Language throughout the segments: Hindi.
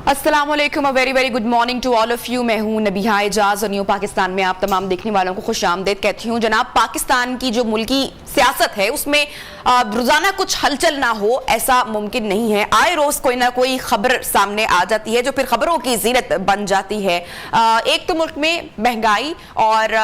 अस्सलाम वालेकुम, a very very good morning to all of you. मैं हूं नबीहा एजाज और न्यू पाकिस्तान में आप तमाम देखने वालों को खुश आमदेद कहती हूं। जनाब, पाकिस्तान की जो मुल्की सियासत है उसमें रोजाना कुछ हलचल ना हो ऐसा मुमकिन नहीं है। आए रोज कोई ना कोई खबर सामने आ जाती है जो फिर खबरों की जीनत बन जाती है। एक तो मुल्क में महंगाई और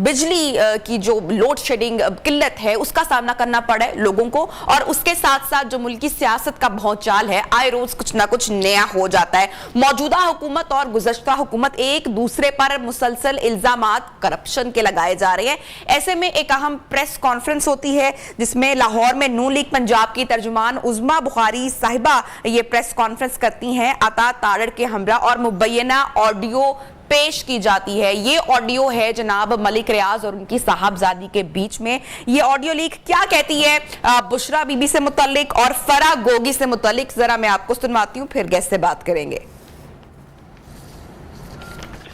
बिजली की जो लोड शेडिंग किल्लत है उसका सामना करना पड़ा है लोगों को, और उसके साथ साथ जो मुल्की सियासत का भौचाल है, आए रोज कुछ ना कुछ नया हो जाता है। मौजूदा हुकूमत और गुज़श्ता हुकूमत एक दूसरे पर मुसलसल इल्जामात करप्शन के लगाए जा रहे हैं। ऐसे में एक अहम प्रेस कॉन्फ्रेंस होती है जिसमें लाहौर में नून लीग पंजाब की तर्जुमान उज़्मा बुखारी साहिबा ये प्रेस कॉन्फ्रेंस करती हैं अता तारड़ के हमरा, और मुबैना ऑडियो पेश की जाती है। ये ऑडियो है जनाब मलिक रियाज और उनकी साहबजादी के बीच में। ये ऑडियो लीक क्या कहती है बुशरा बीबी से मुतल्लिक और फरा गोगी से मुतल्लिक, जरा मैं आपको सुनवाती हूँ, फिर गेस्ट से बात करेंगे।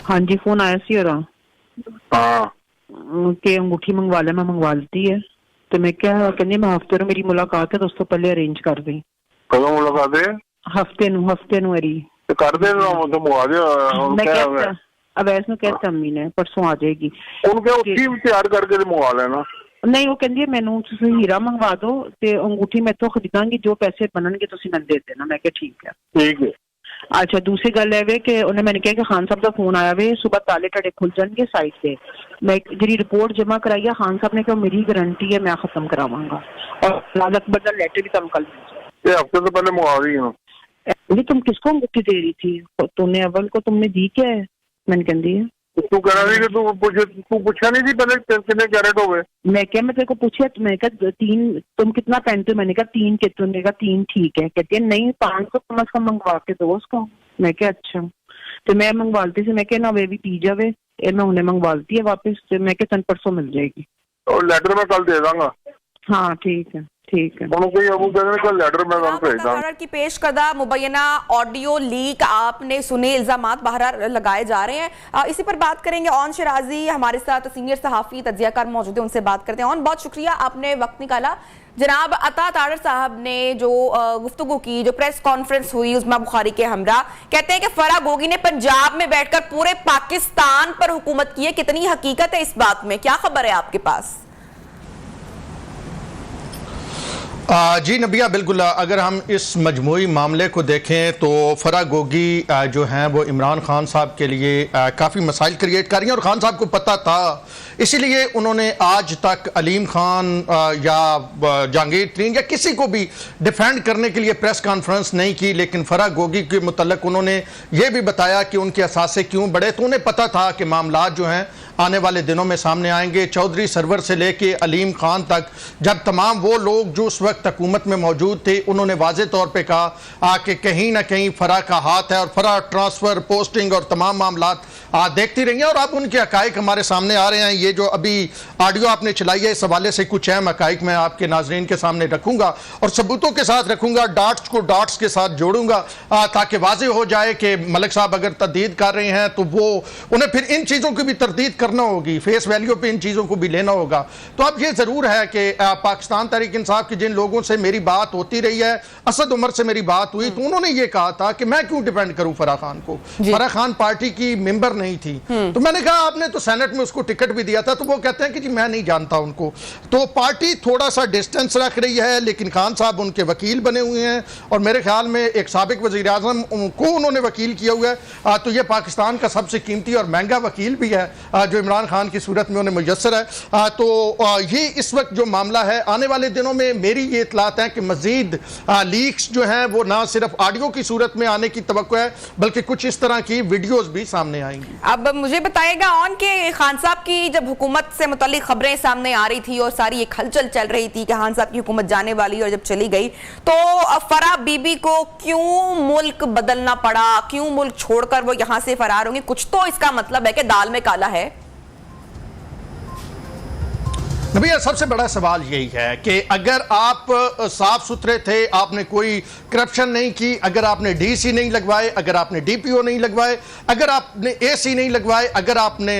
हाँ जी, फोन आया सी कि अंगूठी मंगवा ले, मैं मंगवा लेती है। तो मैं क्या कहनी, मैं हफ्ते नु मेरी मुलाकात है, दोस्तों पहले अरेंज कर दी। कदों मुलाकात है? हफ्ते नु मेरी तो कर दे तो मंगवा दे। मैं कहता अब ऐसा कहता अम्मी ने परसों आ जाएगी, उनके उसी तैयार करके मंगवा लेना। नहीं, वो कहती है मैनू तुसी हीरा मंगवा दो ते अंगूठी मैं तो खरीदांगी, जो पैसे बननगे तुसी मैनू दे देना। मैं क्या ठीक है। ठीक है। अच्छा, दूसरी गल है कि उन्हें मैंने कहा कि खान साहब का फोन आया वे, सुबह ताले टड़े खुल जाएंगे साइड से। मैं जी रिपोर्ट जमा कराई है, खान साहब ने कहा मेरी गारंटी है मैं खत्म करावांगा, और लाल अकबर का लेटर भी तुम कल ये हफ्ते तो पहले मंगवा रही हूँ। तुम किसको अंगूठी दे रही थी? तुमने अव्वल को तुमने दी क्या है? मैंने कह दी है तू कह रही कि तू पूछा नहीं थी पहले कितने कैरेट हो गए? मैं क्या, मैं तेरे को पूछा, मैं कहा 3, तुम कितना पहनते हो? मैंने कहा 3 के, तुमने कहा 3 ठीक है। कहती है नहीं 500 कम अज कम मंगवा के दो उसको। मैं क्या अच्छा, तो मैं मंगवाती थी। मैं क्या ना वे भी पी जावे, मैं उन्हें मंगवाती है वापस। तो मैं क्या 10 परसों मिल जाएगी। और लेटर में कल दे दूंगा। हाँ ठीक है, ठीक है। कल लेटर में भेज दूंगा। की पेश करदा मुबैना ऑडियो लीक आपने सुने, इल्जामात बाहर लगाए जा रहे हैं। इसी पर बात करेंगे। ऑन शराजी हमारे साथ सीनियर सहाफी तज्जियाकार मौजूद है, उनसे बात करते हैं। ऑन, बहुत शुक्रिया आपने वक्त निकाला। जनाब अता तारड़ साहब ने जो गुफ्तगू की, जो प्रेस कॉन्फ्रेंस हुई उज़्मा बुखारी के हमरा, कहते हैं कि फरा गोगी ने पंजाब में बैठकर पूरे पाकिस्तान पर हुकूमत की है। कितनी हकीकत है इस बात में? क्या खबर है आपके पास? जी नबिया, बिल्कुल। अगर हम इस मजमूई मामले को देखें तो फरा गोगी जो हैं वो इमरान खान साहब के लिए काफ़ी मसाइल क्रिएट कर रही हैं, और खान साहब को पता था, इसीलिए उन्होंने आज तक अलीम खान या जहांगीर तरीन या किसी को भी डिफेंड करने के लिए प्रेस कॉन्फ्रेंस नहीं की। लेकिन फरा गोगी के मुतल्लिक उन्होंने ये भी बताया कि उनके असासे क्यों बढ़े। तो उन्हें पता था कि मामला जो हैं आने वाले दिनों में सामने आएंगे। चौधरी सरवर से लेके अलीम खान तक, जब तमाम वो लोग जो उस वक्त हुकूमत में मौजूद थे, उन्होंने वाज़े तौर पे कहा कि कहीं ना कहीं फरा का हाथ है, और फरा ट्रांसफ़र, पोस्टिंग और तमाम मामलात देखती रही हैं। और अब उनके हकाइक हमारे सामने आ रहे हैं। ये जो अभी ऑडियो आपने चलाई है, इस हवाले से कुछ अहम हकाइक मैं आपके नाजरीन के सामने रखूँगा और सबूतों के साथ रखूँगा, डाट्स को डाट्स के साथ जोड़ूंगा, ताकि वाज़े हो जाए कि मलिक साहब अगर तरदीद कर रहे हैं तो वो उन्हें फिर इन चीज़ों की भी तरदीद करना होगी, फेस वैल्यू पे इन चीज़ों को भी लेना होगा। तो अब ये ज़रूर है कि पाकिस्तान तहरीक इंसाफ की जिन लोगों से मेरी बात होती रही है, असद उमर से मेरी बात हुई, तो उन्होंने ये कहा था कि मैं क्यों डिपेंड करूं फरा खान को। फरा खान पार्टी की मेंबर नहीं थी, तो मैंने कहा आपने तो सेनेट में उसको टिकट भी दिया था। तो वो कहते हैं कि जी मैं नहीं जानता उनको। तो पार्टी थोड़ा सा डिस्टेंस रख रही है, लेकिन खान साहब उनके वकील बने हुए हैं, और मेरे ख्याल में एक साबिक वज़ीर आज़म को उन्होंने वकील किया हुआ है। तो ये पाकिस्तान का सबसे कीमती और महंगा वकील भी है जो इमरान खान की सूरत में उन्हें मुयस्सर है। तो ये इस वक्त जो मामला है, आने वाले दिनों में मेरी ये इतलात है कि मजीद लीक्स जो हैं वो ना सिर्फ ऑडियो की सूरत में आने की तवक्को है, बल्कि कुछ इस तरह की वीडियोस भी सामने आएंगी। अब मुझे बताएगा ऑन के खान साहब की जब हुकूमत से मुतल्लिक खबरें सामने आ रही थी और सारी एक हलचल चल रही थी कि खान साहब की हुकूमत जाने वाली, और जब चली गई तो फरा बीबी को क्यों मुल्क बदलना पड़ा, क्यों मुल्क छोड़कर वो यहां से फरार होंगे? कुछ तो इसका मतलब है कि दाल में काला है। नबिया, सबसे बड़ा सवाल यही है कि अगर आप साफ सुथरे थे, आपने कोई करप्शन नहीं की, अगर आपने डीसी नहीं लगवाए, अगर आपने डीपीओ नहीं लगवाए, अगर आपने एसी नहीं लगवाए, अगर आपने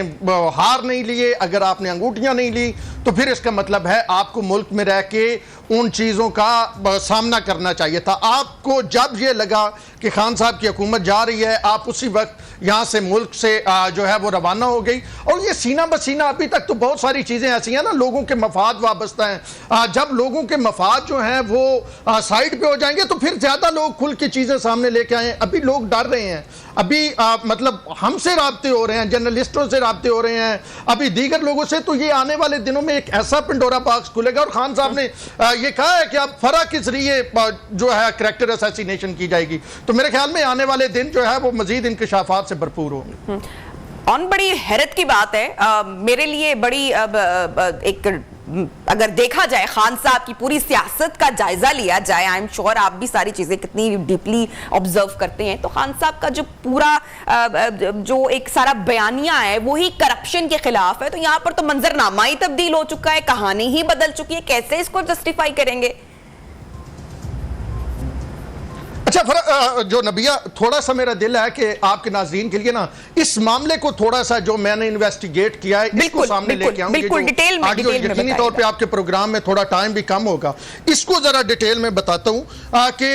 हार नहीं लिए, अगर आपने अंगूठियां नहीं ली, तो फिर इसका मतलब है आपको मुल्क में रह के उन चीज़ों का सामना करना चाहिए था। आपको जब ये लगा कि खान साहब की हुकूमत जा रही है, आप उसी वक्त यहाँ से मुल्क से जो है वो रवाना हो गई। और ये सीना बसीना अभी तक तो बहुत सारी चीज़ें ऐसी हैं ना, लोगों के मफाद वाबस्ता हैं। जब लोगों के मफाद जो हैं वो साइड पे हो जाएंगे तो फिर ज़्यादा लोग खुल के चीज़ें सामने लेके आए। अभी लोग डर रहे हैं, अभी मतलब हमसे राब्ते हो रहे हैं, जर्नलिस्टों से राब्ते हो रहे हैं, अभी दीगर लोगों से। तो ये आने वाले दिनों में एक ऐसा पिंडोरा बॉक्स खुलेगा। और खान साहब ने ये कहा है कि अब फरा के जरिए जो है करैक्टर असैसिनेशन की जाएगी। तो मेरे ख्याल में आने वाले दिन जो है वो मजीद इंकशाफात से भरपूर होंगे। और बड़ी हैरत की बात है, मेरे लिए बड़ी एक अगर देखा जाए खान साहब की पूरी सियासत का जायजा लिया जाए, आई एम श्योर आप भी सारी चीजें कितनी डीपली ऑब्जर्व करते हैं, तो खान साहब का जो पूरा जो एक सारा बयानिया है वही करप्शन के खिलाफ है। तो यहाँ पर तो मंजरनामा ही तब्दील हो चुका है, कहानी ही बदल चुकी है, कैसे इसको जस्टिफाई करेंगे? अच्छा जो नबिया, थोड़ा सा मेरा दिल है कि आपके नाज़रीन के लिए ना इस मामले को थोड़ा सा जो मैंने इन्वेस्टिगेट किया है इसको सामने लेके आऊं। बिल्कुल डिटेल में यकीनी तौर पे आपके प्रोग्राम में थोड़ा टाइम भी कम होगा, इसको जरा डिटेल में बताता हूं कि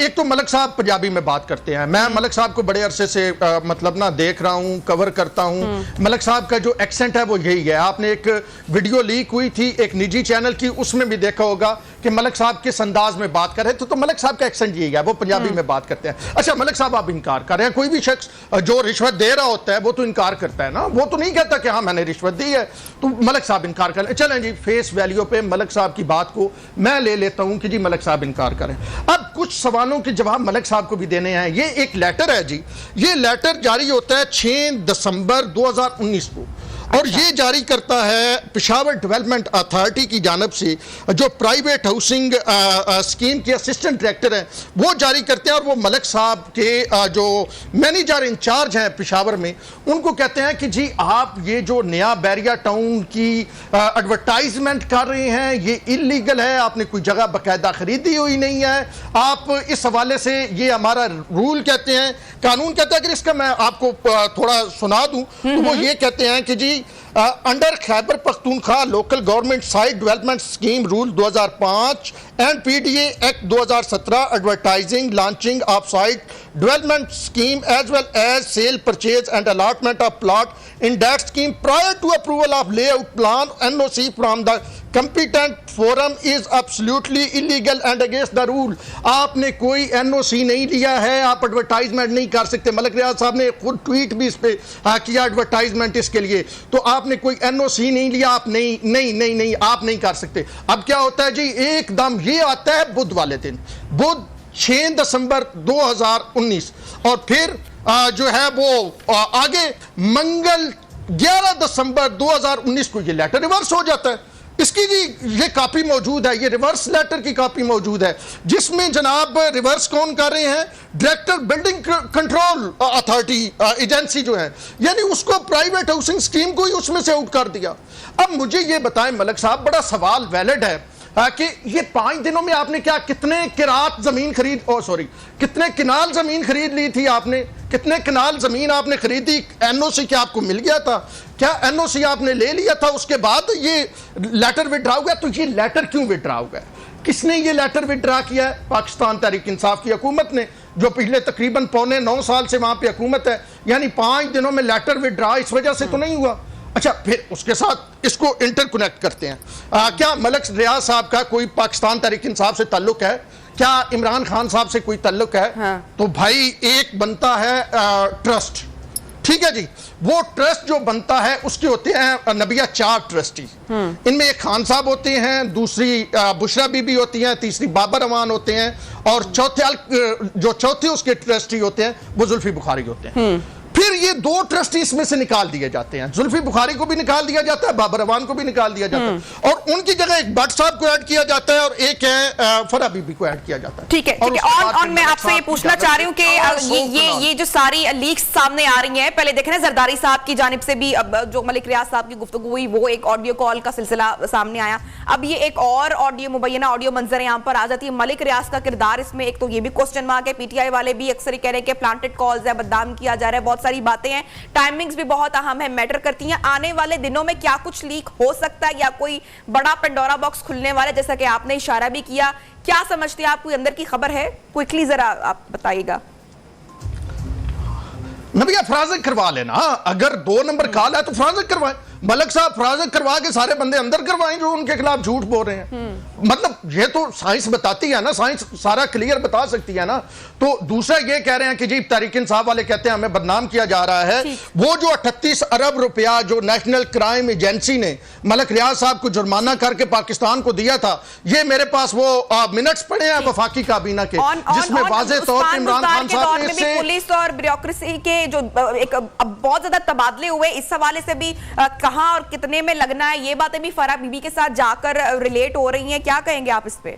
एक तो मलिक साहब पंजाबी में बात करते हैं। मैं मलिक साहब को बड़े अरसे से मतलब ना देख रहा हूं, कवर करता हूं। मलिक साहब का जो एक्सेंट है वो यही है। आपने एक वीडियो लीक हुई थी एक निजी चैनल की, उसमें भी देखा होगा कि मलिक साहब किस अंदाज में बात कर रहे थे। तो मलिक साहब का एक्सेंट यही है, वो पंजाबी में बात करते हैं। अच्छा मलिक साहब आप इनकार कर रहे हैं, कोई भी शख्स जो रिश्वत दे रहा होता है वो तो इनकार करता है ना, वो तो नहीं कहता कि हाँ मैंने रिश्वत दी है। तो मलिक साहब इनकार कर, चलें जी फेस वैल्यू पे मलिक साहब की बात को मैं ले लेता हूं कि जी मलिक साहब इनकार करें। अब कुछ सवालों के जवाब मलिक साहब को भी देने हैं। ये एक लेटर है जी, ये लेटर जारी होता है 6 दिसंबर 2019 को, और ये जारी करता है पेशावर डेवलपमेंट अथॉरिटी की जानब से, जो प्राइवेट हाउसिंग स्कीम के असिस्टेंट डायरेक्टर हैं वो जारी करते हैं। और वो मलिक साहब के जो मैनेजर इंचार्ज हैं पेशावर में, उनको कहते हैं कि जी आप ये जो नया बैरिया टाउन की एडवर्टाइजमेंट कर रहे हैं ये इलीगल है, आपने कोई जगह बाकायदा खरीदी हुई नहीं है। आप इस हवाले से ये हमारा रूल कहते हैं, कानून कहता है कि इसका मैं आपको थोड़ा सुना दूं। तो वो ये कहते हैं कि जी under Khyber Pakhtunkhwa local government site development scheme rule 2005 and PDA act 2017 advertising launching of site development scheme as well as sale purchase and allotment of plot in that scheme prior to approval of layout plan NOC from the competent forum is absolutely illegal and against the rule. आपने कोई एनओसी नहीं लिया है, आप एडवर्टाइजमेंट नहीं कर सकते। मलिक रियाज साहब ने खुद ट्वीट भी इस पे किया एडवर्टाइजमेंट इसके लिए। तो आपने कोई एनओसी नहीं लिया, आप नहीं आप नहीं कर सकते। अब क्या होता है जी, एकदम ये आता है बुध वाले दिन, बुध 6 दिसंबर 2019, और फिर जो है वो आगे मंगल 11 दिसंबर 2019 को ये लेटर रिवर्स हो जाता है। इसकी जी ये कॉपी मौजूद है, ये रिवर्स लेटर की कॉपी मौजूद है, जिसमें जनाब रिवर्स कौन कर रहे हैं, director building control authority agency जो है, यानी उसको प्राइवेट हाउसिंग स्कीम को ही उसमें से आउट कर दिया। अब मुझे ये बताएं मलिक साहब, बड़ा सवाल वैलिड है कि ये 5 दिनों में आपने क्या कितने किरात जमीन कितने किनाल जमीन खरीद ली थी आपने, कितने किनाल जमीन आपने खरीदी, एनओसी क्या आपको मिल गया था, क्या एनओसी आपने ले लिया था, उसके बाद ये लेटर विड्रा हो गया। तो ये लेटर क्यों विड्रा हो गया, किसने ये लेटर विड्रा किया है? पाकिस्तान तहरीक इंसाफ की हुकूमत ने, जो पिछले तकरीबन 8.25 साल से वहां पे हुकूमत है। यानी 5 दिनों में लेटर विड्रा इस वजह से तो नहीं हुआ। अच्छा फिर उसके साथ इसको इंटरकनेक्ट करते हैं। क्या मलिक रियाज साहब का कोई पाकिस्तान तहरीक इंसाफ से ताल्लुक है, क्या इमरान खान साहब से कोई ताल्लुक है? हाँ। तो भाई एक बनता है ट्रस्ट, ठीक है जी, वो ट्रस्ट जो बनता है उसके होते हैं नबिया 4 ट्रस्टी। इनमें एक खान साहब होते हैं, दूसरी बुशरा बीबी होती हैं, तीसरी बाबर अमान होते हैं, और चौथे उसके ट्रस्टी होते हैं वो जुल्फी बुखारी होते हैं। फिर ये 2 ट्रस्टी इसमें से निकाल दिए जाते हैं, जुल्फी बुखारी को भी निकाल दिया जाता है, बाबर अवान को भी निकाल दिया जाता है, और उनकी जगह एक भट्ट साहब को ऐड किया जाता है और एक है फरा बीबी को ऐड किया जाता है। ठीक है, ठीक है। और मैं आपसे ये पूछना चाह रही हूँ कि ये जो सारी लीक्स सामने आ रही हैं, पहले देखें ना जरदारी साहब की जानिब से भी अब जो मलिक रियाज साहब की गुफ्तगू हुई, वो एक ऑडियो कॉल का सिलसिला सामने आया, अब ये एक और ऑडियो मुबैना ऑडियो मंजर यहाँ पर आ जाती है। मलिक रियाज का किरदार इसमें, एक तो ये भी क्वेश्चन मार्क है, पीटीआई वाले भी अक्सर कह रहे हैं कि प्लांटेड कॉल्स है, बदनाम किया जा रहा है, बहुत सारी बातें हैं, टाइमिंग्स भी बहुत अहम है, मैटर करती हैं। आने वाले दिनों में क्या कुछ लीक हो सकता है या कोई बड़ा पेंडोरा बॉक्स खुलने वाला है, जैसा कि आपने इशारा भी किया, क्या समझते हैं आप? कोई अंदर की खबर है? क्विकली जरा आप बताइएगा। नबिया फराज़ करवा लेना, अगर 2 नंबर कॉल है तो फराज़ करवाएं, मलक साहब फराज़ करवा के सारे बंदे अंदर करवाएं जो उनके खिलाफ झूठ बोल रहे हैं। मतलब ये तो साइंस बताती है ना, साइंस सारा क्लियर बता सकती है ना। तो दूसरा ये कह रहे हैं कि जी तहरीक इंसाफ वाले कहते हैं हमें बदनाम किया जा रहा है, वो जो 38 अरब रुपया जो नेशनल क्राइम एजेंसी ने मलक रियाज साहब को जुर्माना करके पाकिस्तान को दिया था, ये मेरे पास वो मिनट्स पड़े हैं वफाकी काबीना के, जिसमें वाज़ेह तौर पर इमरान खान साहब ने पुलिस और ब्यूरोक्रेसी के जो एक बहुत ज्यादा तबादले हुए, इस हवाले से भी कहां और कितने में लगना है, ये बातें भी फरा बीबी के साथ जाकर रिलेट हो रही हैं। क्या कहेंगे आप इस पे?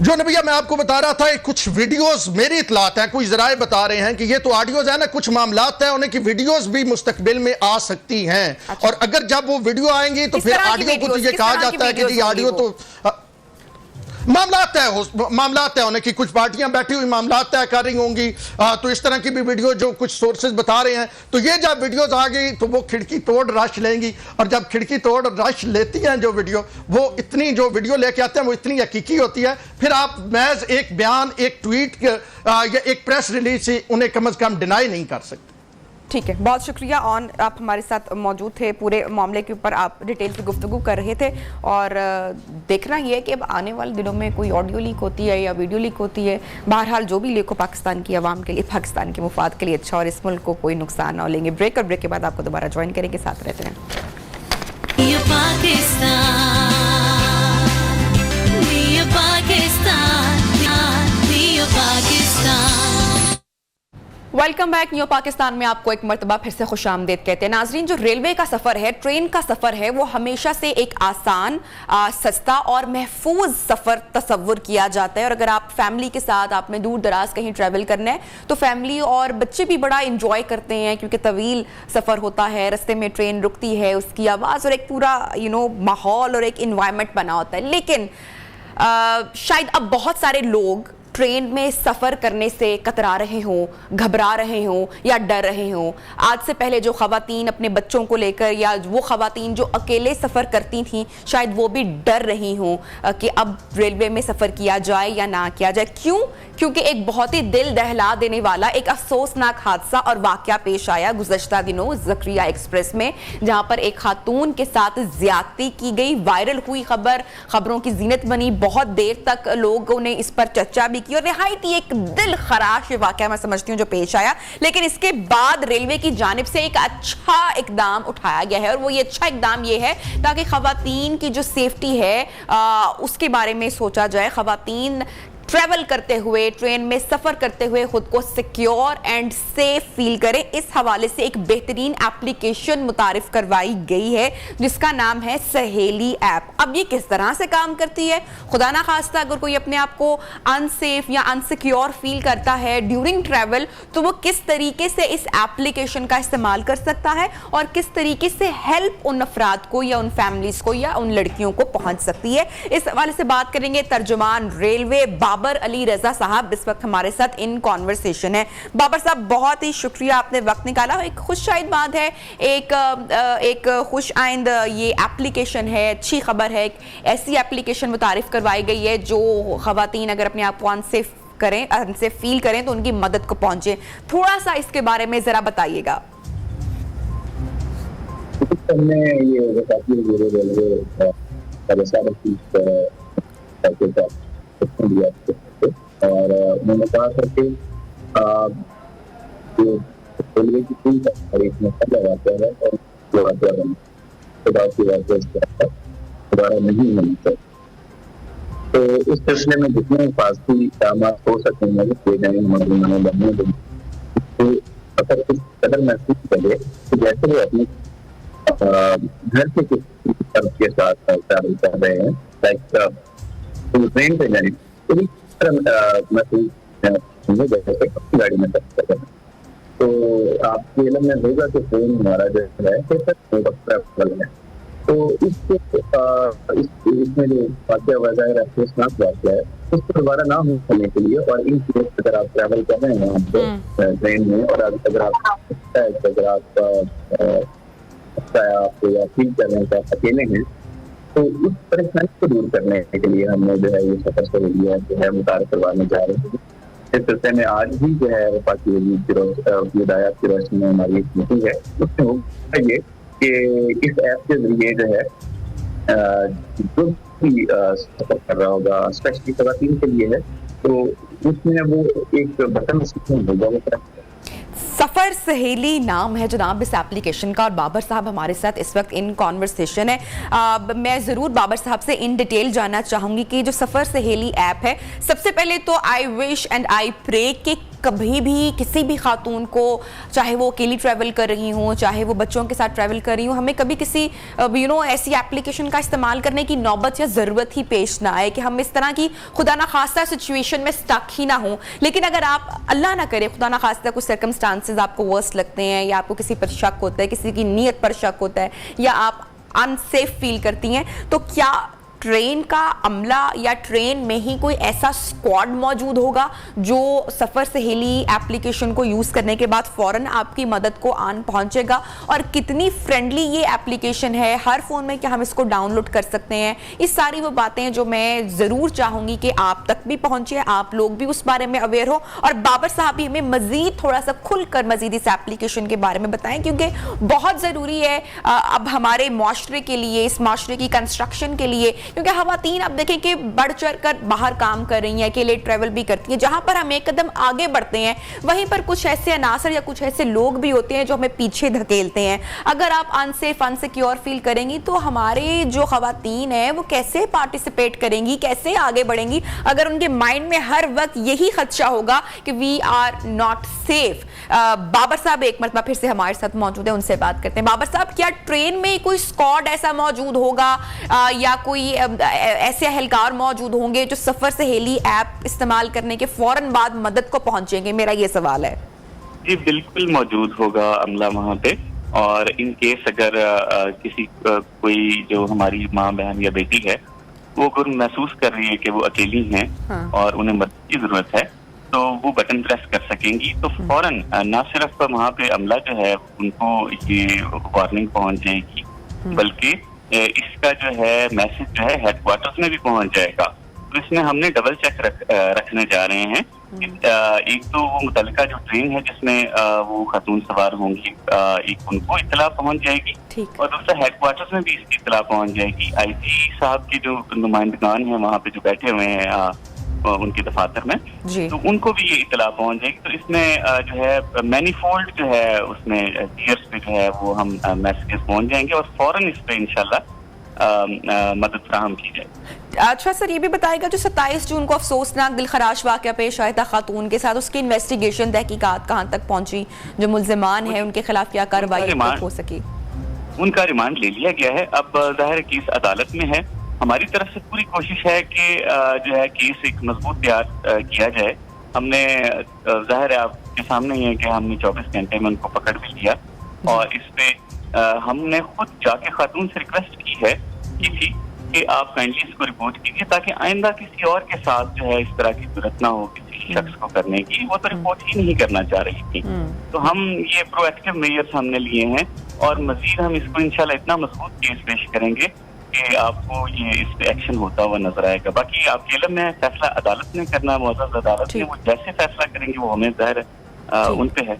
जो नबिया मैं आपको बता रहा था, कुछ वीडियोस मेरी इतलात है, कुछ जराए बता रहे हैं कि ये तो ऑडियोज है ना, कुछ मामलात है उन्हें कि वीडियोस भी मुस्तकबिल में आ सकती हैं। अच्छा। और अगर जब वो वीडियो आएंगी तो फिर ऑडियो को तो ये कहा जाता है कि जी ऑडियो तो मामला तय होने की, कुछ पार्टियां बैठी हुई मामला तय कर रही होंगी, तो इस तरह की भी वीडियो जो कुछ सोर्सेज बता रहे हैं, तो ये जब वीडियोस आ गई तो वो खिड़की तोड़ रश लेंगी, और जब खिड़की तोड़ रश लेती हैं जो वीडियो, वो इतनी जो वीडियो लेके आते हैं वो इतनी हकीकी होती है, फिर आप महज एक बयान, एक ट्वीट या एक प्रेस रिलीज से उन्हें कम से कम डिनाई नहीं कर सकते। ठीक है, बहुत शुक्रिया। ऑन आप हमारे साथ मौजूद थे, पूरे मामले के ऊपर आप डिटेल से गुफ्तगू कर रहे थे, और देखना ये है कि अब आने वाले दिनों में कोई ऑडियो लीक होती है या वीडियो लीक होती है, बहरहाल जो भी लीक हो पाकिस्तान की आवाम के लिए, पाकिस्तान के मुफाद के लिए अच्छा, और इस मुल्क को कोई नुकसान ना हो। लेंगे ब्रेक, और ब्रेक के बाद आपको दोबारा ज्वाइन करेंगे, साथ रहते हैं। Welcome back. न्यू पाकिस्तान में आपको एक मर्तबा फिर से खुशामदीद कहते हैं। नाजरीन, जो रेलवे का सफ़र है, ट्रेन का सफ़र है, वो हमेशा से एक आसान, सस्ता और महफूज सफ़र तस्वुर किया जाता है। और अगर आप फैमिली के साथ आपने दूर दराज कहीं ट्रैवल करना है तो फैमिली और बच्चे भी बड़ा इंजॉय करते हैं, क्योंकि तवील सफ़र होता है, रस्ते में ट्रेन रुकती है, उसकी आवाज़ और एक पूरा माहौल और एक इन्वायरमेंट बना होता है। लेकिन शायद अब बहुत सारे लोग ट्रेन में सफ़र करने से कतरा रहे हों, घबरा रहे हों या डर रहे हों। आज से पहले जो ख़वातीन अपने बच्चों को लेकर, या वो ख़वातीन जो अकेले सफ़र करती थीं, शायद वो भी डर रही हों कि अब रेलवे में सफ़र किया जाए या ना किया जाए। क्यों? क्योंकि एक बहुत ही दिल दहला देने वाला एक अफसोसनाक हादसा और वाक़या पेश आया गुज़श्ता दिनों ज़करिया एक्सप्रेस में, जहां पर एक खातून के साथ ज़्यादती की गई। वायरल हुई खबरों की जीनत बनी, बहुत देर तक लोगों ने इस पर चर्चा भी की, और निहायत ही एक दिल खराश वाक़या मैं समझती हूँ जो पेश आया। लेकिन इसके बाद रेलवे की जानिब से एक अच्छा इकदाम उठाया गया है, और वो ये अच्छा इकदाम ये है ताकि ख़वातीन की जो सेफ्टी है उसके बारे में सोचा जाए। ख़वातीन ट्रैवल करते हुए, ट्रेन में सफ़र करते हुए खुद को सिक्योर एंड सेफ फील करें, इस हवाले से एक बेहतरीन एप्लीकेशन मुतारिफ करवाई गई है जिसका नाम है सहेली ऐप। अब ये किस तरह से काम करती है? खुदा ना खास्ता अगर कोई अपने आप को अनसेफ या अनसिक्योर फील करता है ड्यूरिंग ट्रैवल, तो वो किस तरीके से इस एप्लीकेशन का इस्तेमाल कर सकता है, और किस तरीके से हेल्प उन अफराद को या उन फैमिलीज को या उन लड़कियों को पहुंच सकती है। इस हवाले से बात करेंगे तर्जुमान रेलवे बाबर अली रजा साहब इस वक्त हमारे साथ इन कॉन्वर्सेशन है। बाबर साहब, बहुत ही शुक्रिया, आपने वक्त निकाला। एक खुशआइंद बात है, एक खुशआइंद ये एप्लीकेशन है, अच्छी खबर है, एक ऐसी एप्लीकेशन मुतारिफ करवाई गई है जो खवातीन अगर अपने आप को अनसेफ करें, अनसेफ फील करें, तो उनकी मदद को पहुंचे। थोड़ा सा इसके बारे में जरा बताइएगा। और मैंने कहा था कि रेलवे की पूरी तारीफ में सब लगाते हैं और दोबारा नहीं होना चाहिए। तो इस सिलसिले में जितने हिफाजती इक़दाम हो सकेंगे किए जाएंगे हमारे अगर इस कदर महसूस करे तो जैसे वो अपने घर से किसी के साथ ट्रैवल कर रहे हैं, लाइक ट्रेन पे जाए तो इस तरह महसूस जैसे अपनी गाड़ी में सफर कर रहे हैं। तो आपके इल्म में होगा कि ट्रेन हमारा जो है ट्रैवल है। तो इसमें जो वाक़या वजह है अफसोसनाक वाक़या है, उसको दोबारा ना होने के लिए और इन केस अगर आप ट्रैवल कर रहे हैं वहाँ पे ट्रेन में और अगर आप या फील कर रहे हैं कि आप अकेले हैं, तो इस परेशानी को दूर करने के लिए हमने जो है ये सफर सहूलियत जो है मुतारिफ करवाने जा रहे हैं। इस सिलसिले में आज भी जो है वफाकी हिदायत की रोशनी में हमारी एक मीटिंग है। उसमें होगा ये कि इस ऐप के जरिए जो है जो भी सफर कर रहा होगा, स्पेशली खवातीन के लिए है, तो उसमें वो एक बटन होगा, वो सफ़र सहेली नाम है जनाब इस एप्लीकेशन का, और बाबर साहब हमारे साथ इस वक्त इन कॉन्वर्सेशन है। मैं ज़रूर बाबर साहब से इन डिटेल जानना चाहूँगी कि जो सफ़र सहेली ऐप है, सबसे पहले तो I wish and I pray कि कभी भी किसी भी खातून को, चाहे वो अकेली ट्रैवल कर रही हूँ, चाहे वो बच्चों के साथ ट्रैवल कर रही हूँ, हमें कभी किसी ऐसी एप्लीकेशन का इस्तेमाल करने की नौबत या ज़रूरत ही पेश ना आए कि हम इस तरह की खुदा ना खास्ता सिचुएशन में स्टक ही ना हो। लेकिन अगर आप अल्लाह ना करे खुदा ना खास्ता कुछ सर्कमस्टांसेस आपको वर्स्ट लगते हैं, या आपको किसी पर शक होता है, किसी की नीयत पर शक होता है, या आप अनसेफ फील करती हैं, तो क्या ट्रेन का अमला या ट्रेन में ही कोई ऐसा स्क्वाड मौजूद होगा जो सफ़र सहेली एप्लीकेशन को यूज़ करने के बाद फ़ौरन आपकी मदद को आन पहुंचेगा? और कितनी फ्रेंडली ये एप्लीकेशन है, हर फ़ोन में क्या हम इसको डाउनलोड कर सकते हैं? ये सारी वो बातें जो मैं ज़रूर चाहूँगी कि आप तक भी पहुँचे, आप लोग भी उस बारे में अवेयर हो, और बाबर साहब भी हमें मज़ीद थोड़ा सा खुलकर मज़ीद इस एप्लीकेशन के बारे में बताएं, क्योंकि बहुत ज़रूरी है अब हमारे माशरे के लिए, इस माशरे की कंस्ट्रक्शन के लिए, क्योंकि खवातीन आप देखें कि बढ़ चढ़ कर बाहर काम कर रही हैं, अकेले ट्रैवल भी करती हैं। जहां पर हम एक कदम आगे बढ़ते हैं, वहीं पर कुछ ऐसे अनासर या कुछ ऐसे लोग भी होते हैं जो हमें पीछे धकेलते हैं। अगर आप अनसेफ अनसिक्योर फील करेंगी तो हमारे जो खवातीन हैं वो कैसे पार्टिसिपेट करेंगी, कैसे आगे बढ़ेंगी, अगर उनके माइंड में हर वक्त यही खदशा होगा कि we are not safe. Babar साहब एक मरतबा फिर से हमारे साथ मौजूद है, उनसे बात करते हैं। बाबर साहब, क्या ट्रेन में कोई स्क्वाड ऐसा मौजूद होगा या कोई ऐसे अहलकार मौजूद होंगे जो सफर सहेली ऐप इस्तेमाल करने के फौरन बाद मदद को पहुंचेंगे? मेरा ये सवाल है। जी बिल्कुल मौजूद होगा अमला वहाँ पे, और इन केस अगर किसी कोई जो हमारी माँ बहन या बेटी है वो गुम महसूस कर रही है कि वो अकेली हैं, हाँ, और उन्हें मदद की जरूरत है, तो वो बटन प्रेस कर सकेंगी। तो फौरन ना सिर्फ वहाँ पे अमला जो है उनको ये वार्निंग पहुंच जाएगी, बल्कि इसका जो है मैसेज जो है हेडक्वार्टर्स में भी पहुंच जाएगा। तो इसमें हमने डबल चेक रखने जा रहे हैं कि एक तो वो मुतल्लिका जो ट्रेन है जिसमें वो खातून सवार होंगी, एक उनको इत्तला पहुंच जाएगी, और दूसरा हेडक्वार्टर्स में भी इसकी इत्तला पहुंच जाएगी। आईजी साहब के जो नुमाइंदगान हैं वहाँ पे जो बैठे हुए हैं उनके दफातर में, तो उनको भी ये इत्तला पहुंच जाएगी। तो इसमें जो है मैनीफोल्ड जो है उसमें टीयर्स पे जो है वो हम मैसेजेस पहुंच जाएंगे, और फौरन इस पे इंशाल्लाह मदद फराहम की जाए। अच्छा सर, ये भी बताएगा जो 27 जून को अफसोसनाक दिलखराश वाक़या पेश आया था खातून के साथ, उसकी इन्वेस्टिगेशन तहकीकात कहाँ तक पहुंची? जो मुल्ज़िमान है उनके खिलाफ क्या कार्रवाई हो सकी? उनका रिमांड ले लिया गया है। अब जाहिर केस अदालत में है, हमारी तरफ से पूरी कोशिश है कि जो है केस एक मजबूत तैयार किया जाए। हमने जाहिर है आपके सामने ही है कि हमने 24 घंटे में उनको पकड़ भी लिया, और इस पे हमने खुद जाके खातून से रिक्वेस्ट की थी कि आप काइंडली इसको रिपोर्ट कीजिए, ताकि आइंदा किसी और के साथ जो है इस तरह की जरूरत ना हो किसी शख्स को करने की। वो तो रिपोर्ट ही नहीं करना चाह रही थी। तो हम ये प्रोएक्टिव मेजर्स हमने लिए हैं, और मजीद हम इसको इंशाल्लाह इतना मजबूत केस पेश करेंगे कि आपको ये इस पे एक्शन होता हुआ नजर आएगा। बाकी आपके इल्म में फैसला अदालत ने करना, मुअज़्ज़ज़ अदालत ने वो जैसे फैसला करेंगे वो हमें जाहिर उन पे है।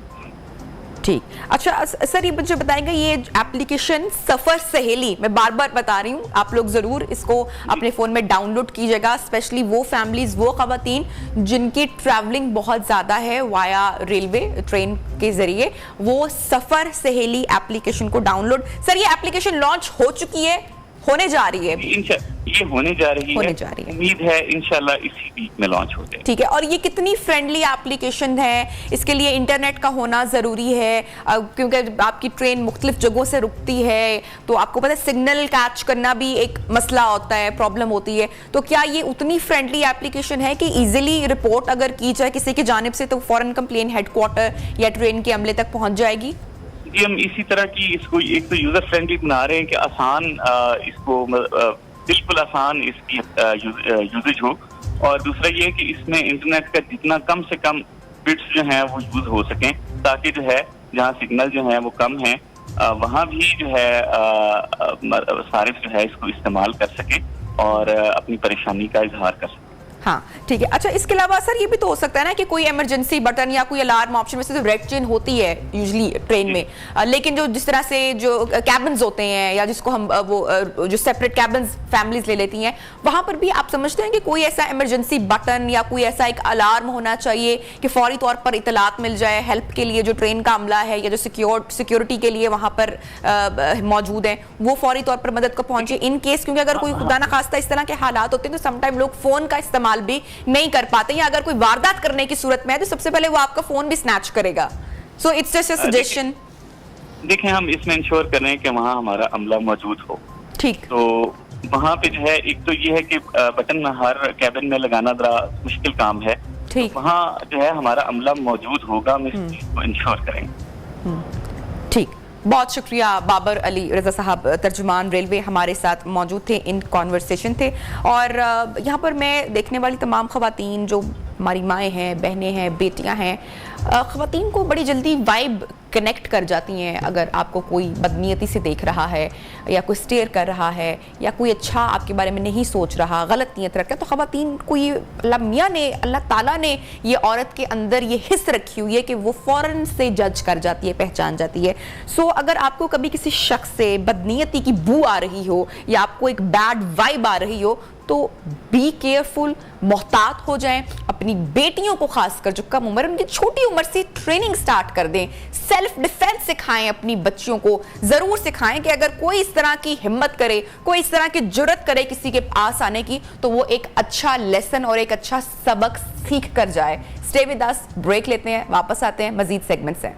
ठीक, अच्छा सर, ये मुझे बताएंगे ये एप्लीकेशन सफ़र सहेली, मैं बार बार बता रही हूँ, आप लोग ज़रूर इसको अपने फ़ोन में डाउनलोड कीजिएगा, स्पेशली वो फैमिलीज़, वो ख़वातीन जिनकी ट्रैवलिंग बहुत ज़्यादा है वाया रेलवे ट्रेन के ज़रिए, वो सफ़र सहेली एप्लीकेशन को डाउनलोड। सर, ये एप्लीकेशन लॉन्च हो चुकी है, होने जा रही है। ये होने जा रही है। उम्मीद है इंशाल्लाह इसी वीक में लॉन्च हो जाए। ठीक है, और ये कितनी फ्रेंडली एप्लीकेशन है? इसके लिए इंटरनेट का होना जरूरी है क्योंकि आपकी ट्रेन मुख्तलिफ जगहों से रुकती है, तो आपको पता है सिग्नल कैच करना भी एक मसला होता है, प्रॉब्लम होती है। तो क्या ये उतनी फ्रेंडली एप्लीकेशन है कि इजीली रिपोर्ट अगर की जाए किसी की जानिब से तो फौरन कंप्लेन हेडक्वार्टर या ट्रेन के अमले तक पहुंच जाएगी? जी, हम इसी तरह की इसको एक तो यूजर फ्रेंडली बना रहे हैं कि आसान इसको बिल्कुल आसान इसकी यूजेज हो, और दूसरा ये है कि इसमें इंटरनेट का जितना कम से कम बिट्स जो हैं वो यूज हो सकें, ताकि जो है जहाँ सिग्नल जो है वो कम है वहाँ भी जो है सारिफ जो है इसको इस्तेमाल कर सके और अपनी परेशानी का इजहार कर सके। हाँ ठीक है। अच्छा, इसके अलावा सर ये भी तो हो सकता है ना कि कोई इमरजेंसी बटन या कोई अलार्म ऑप्शन में से तो रेड चेन होती है यूजुअली ट्रेन में, लेकिन जो जिस तरह से जो कैबिन्स होते हैं या जिसको हम वो जो सेपरेट कैबिन्स फैमिलीज ले लेती हैं, वहां पर भी आप समझते हैं कि कोई ऐसा इमरजेंसी बटन या कोई ऐसा एक अलार्म होना चाहिए कि फौरी तौर पर इतलात मिल जाए हेल्प के लिए, जो ट्रेन का अमला है या जो सिक्योरिटी के लिए वहां पर मौजूद है वो फौरी तौर पर मदद को पहुंचे इन केस? क्योंकि अगर कोई खुदा ना खास्ता इस तरह के हालात होते हैं तो समटाइम लोग फोन का इस्तेमाल भी नहीं कर पाते, या अगर कोई वारदात करने की सूरत में है तो सबसे पहले वो आपका फोन भी स्नैच करेगा। So it's just a suggestion. देखें, हम इसमें इंश्योर कर रहे हैं कि वहाँ हमारा अमला मौजूद हो। ठीक। तो वहाँ पे जो है एक तो ये है कि बटन हर कैबिन में लगाना जरा मुश्किल काम है। ठीक। तो वहाँ जो है हमारा अमला मौजूद होगा, हम इस चीज को इंश्योर करेंगे। ठीक, बहुत शुक्रिया बाबर अली रजा साहब, तर्जुमान रेलवे हमारे साथ मौजूद थे, इन कॉन्वर्सेशन थे। और यहाँ पर मैं देखने वाली तमाम ख़वातीन जो हमारी माएँ हैं, बहनें हैं, बेटियाँ हैं, ख़वातीन को बड़ी जल्दी वाइब कनेक्ट कर जाती हैं। अगर आपको कोई बदनीयती से देख रहा है या कोई स्टेयर कर रहा है या कोई अच्छा आपके बारे में नहीं सोच रहा, गलत नीयत रखता है, तो ख़वातीन को ये अल्लाह मियाँ ने, अल्लाह ताला ने ये औरत के अंदर ये हिस्स रखी हुई है कि वो फ़ौरन से जज कर जाती है, पहचान जाती है। सो अगर आपको कभी किसी शख्स से बदनीयती की बू आ रही हो या आपको एक बैड वाइब आ रही हो तो बी केयरफुल, मोहतात हो जाएं। अपनी बेटियों को खासकर जो कम उम्र, उनकी छोटी उम्र से ट्रेनिंग स्टार्ट कर दें, सेल्फ डिफेंस सिखाएं अपनी बच्चियों को, जरूर सिखाएं कि अगर कोई इस तरह की हिम्मत करे, कोई इस तरह की जुर्रत करे किसी के पास आने की, तो वो एक अच्छा लेसन और एक अच्छा सबक सीख कर जाए। स्टे विद अस, ब्रेक लेते हैं, वापस आते हैं, मजीद सेगमेंट्स हैं।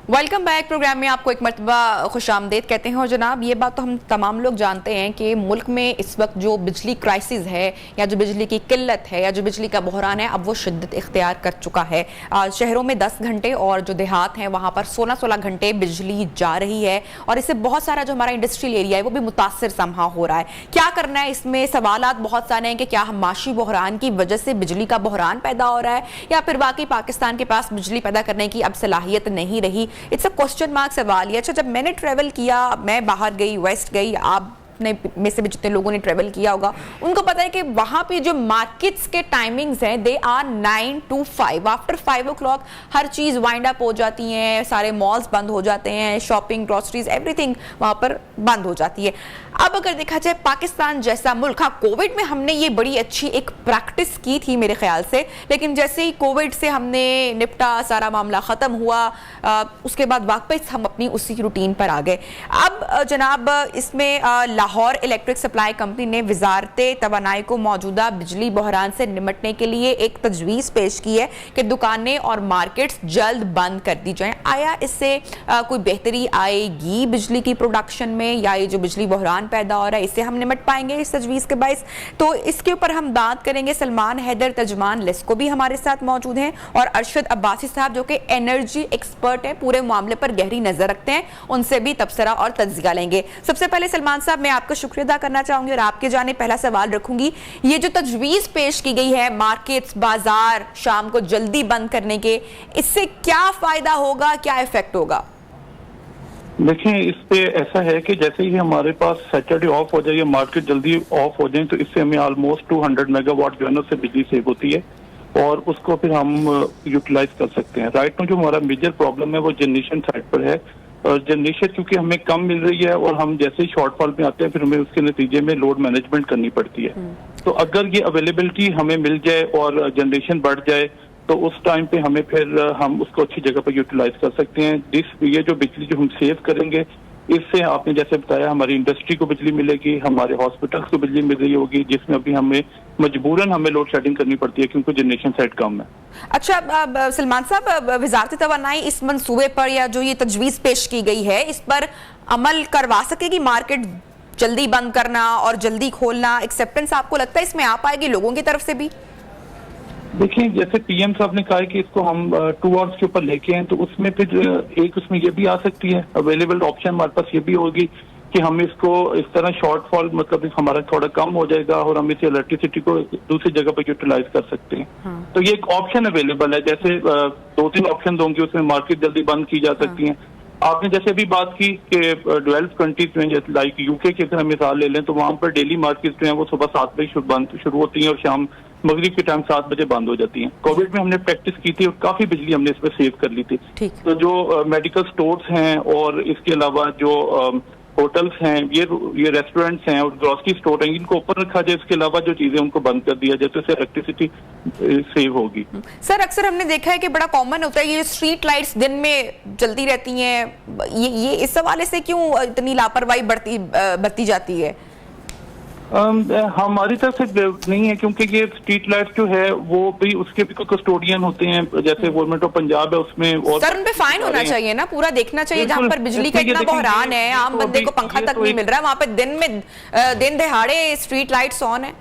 Welcome back. प्रोग्राम में आपको एक मरतबा खुशामदीद कहते हैं। और जनाब, ये बात तो हम तमाम लोग जानते हैं कि मुल्क में इस वक्त जो बिजली क्राइसिस है या जो बिजली की किल्लत है या जो बिजली का बहरान है, अब वो शिद्दत इख्तियार कर चुका है। शहरों में 10 घंटे और जो देहात हैं वहाँ पर 16-16 घंटे बिजली जा रही है, और इससे बहुत सारा जो हमारा इंडस्ट्रियल एरिया है वो भी मुतासर समहा हो रहा है। क्या करना है, इसमें सवालात बहुत सारे हैं कि क्या हम माशी बहरान की वजह से बिजली का बहरान पैदा हो रहा है या फिर वाकई पाकिस्तान के पास बिजली पैदा करने की अब सलाहियत नहीं रही। इट्स अ क्वेश्चन मार्क सवाल है। अच्छा, जब मैंने ट्रेवल किया, मैं बाहर गई, वेस्ट गई, आप में से भी जितने लोगों ने ट्रेवल किया होगा उनको पता है कि वहां पे जो मार्केट्स के टाइमिंग्स हैं they are 9 to 5। After 5 o'clock हर चीज वाइंड अप हो जाती हैं, सारे मॉल्स बंद हो जाते हैं, शॉपिंग, ग्रोसरीज, एवरीथिंग वहां पर बंद हो जाती है। अब अगर देखा जाए पाकिस्तान जैसा मुल्क, हाँ कोविड में हमने ये बड़ी अच्छी एक प्रैक्टिस की थी मेरे ख्याल से, लेकिन जैसे ही कोविड से हमने निपटा, सारा मामला ख़त्म हुआ, उसके बाद वापस हम अपनी उसी रूटीन पर आ गए। अब जनाब, इसमें लाहौर इलेक्ट्रिक सप्लाई कंपनी ने वजारते तवानाई को मौजूदा बिजली बहरान से निमटने के लिए एक तजवीज़ पेश की है कि दुकानें और मार्केट्स जल्द बंद कर दी जाएं। आया इससे कोई बेहतरी आएगी बिजली की प्रोडक्शन में, या ये जो बिजली बहरान पैदा हो रहा है इससे हम निमट पाएंगे इस तजवीज़ के बाइस? तो इसके ऊपर हम बात करेंगे। सलमान हैदर तर्जुमान लेस्को भी हमारे साथ मौजूद हैं, और अरशद अब्बासी साहब जो कि एनर्जी एक्सपर्ट हैं, पूरे मामले पर गहरी नजर रखते हैं, उनसे भी तबसरा और तज्जिया लेंगे। सबसे पहले सलमान साहब, मैं आपका शुक्रिया अदा करना चाहूंगी और आपके जाने पहला सवाल रखूंगी। ये जो तजवीज़ पेश की गई है मार्केट्स, बाजार शाम को जल्दी बंद करने के, इससे क्या फायदा होगा, क्या इफेक्ट होगा? देखिए, इस पे ऐसा है कि जैसे ही हमारे पास सैटरडे ऑफ हो जाए, मार्केट जल्दी ऑफ हो जाए, तो इससे हमें ऑलमोस्ट 200 मेगावाट जो है ना उससे बिजली सेव होती है और उसको फिर हम यूटिलाइज कर सकते हैं। राइट नाउ जो हमारा मेजर प्रॉब्लम है वो जनरेशन साइड पर है। जनरेशन क्योंकि हमें कम मिल रही है और हम जैसे ही शॉर्टफॉल में आते हैं फिर हमें उसके नतीजे में लोड मैनेजमेंट करनी पड़ती है। तो अगर ये अवेलेबिलिटी हमें मिल जाए और जनरेशन बढ़ जाए तो उस टाइम पे हमें फिर हम उसको अच्छी जगह पर यूटिलाइज कर सकते हैं। ये जो बिजली जो हम सेव करेंगे इससे आपने जैसे बताया हमारी इंडस्ट्री को बिजली मिलेगी, हमारे हॉस्पिटल्स को बिजली मिल रही होगी, जिसमें अभी हमें मजबूरन हमें लोड शेडिंग करनी पड़ती है क्योंकि जनरेशन सेट कम है। अच्छा सलमान साहब, वजारत तवानाई इस मंसूबे पर या जो ये तजवीज़ पेश की गई है इस पर अमल करवा सकेगी? मार्केट जल्दी बंद करना और जल्दी खोलना, एक्सेप्टेंस आपको लगता है इसमें आ पाएगी लोगों की तरफ से भी? देखिए जैसे पीएम साहब ने कहा है कि इसको हम 2 आवर्स के ऊपर लेके हैं, तो उसमें फिर एक उसमें ये भी आ सकती है, अवेलेबल ऑप्शन हमारे पास ये भी होगी कि हम इसको इस तरह शॉर्टफॉल मतलब हमारा थोड़ा कम हो जाएगा और हम इस इलेक्ट्रिसिटी को दूसरी जगह पर यूटिलाइज कर सकते हैं। तो ये एक ऑप्शन अवेलेबल है। जैसे 2-3 ऑप्शन होंगे, उसमें मार्केट जल्दी बंद की जा सकती है। आपने जैसे अभी बात की कि डेवलप्ड कंट्रीज में जैसे लाइक यूके की अगर हम मिसाल ले लें तो वहां पर डेली मार्केट जो है वो सुबह 7 बजे शुरू होती है और शाम मगरिब के टाइम 7 बजे बंद हो जाती हैं। कोविड में हमने प्रैक्टिस की थी और काफी बिजली हमने इसमें सेव कर ली थी। तो जो मेडिकल स्टोर्स हैं और इसके अलावा जो होटल्स हैं, ये रेस्टोरेंट्स हैं और ग्रोसरी स्टोर हैं, इनको ओपन रखा जाए, इसके अलावा जो चीजें उनको बंद कर दिया जाए तो इससे इलेक्ट्रिसिटी सेव होगी। सर अक्सर हमने देखा है कि बड़ा कॉमन होता है ये स्ट्रीट लाइट्स दिन में जलती रहती हैं, ये इस हवाले से क्यों इतनी लापरवाही बरती जाती है? हमारी तरफ से नहीं है क्योंकि ये स्ट्रीट लाइट जो है वो भी उसके भी कस्टोडियन होते हैं, जैसे गवर्नमेंट ऑफ पंजाब है उसमें। और सर उन पे फाइन होना चाहिए ना, पूरा देखना चाहिए। जहाँ पर बिजली का इतना बहरान है, आम बंदे को पंखा तक नहीं मिल रहा है, वहाँ पे दिन दहाड़े स्ट्रीट लाइट्स ऑन है।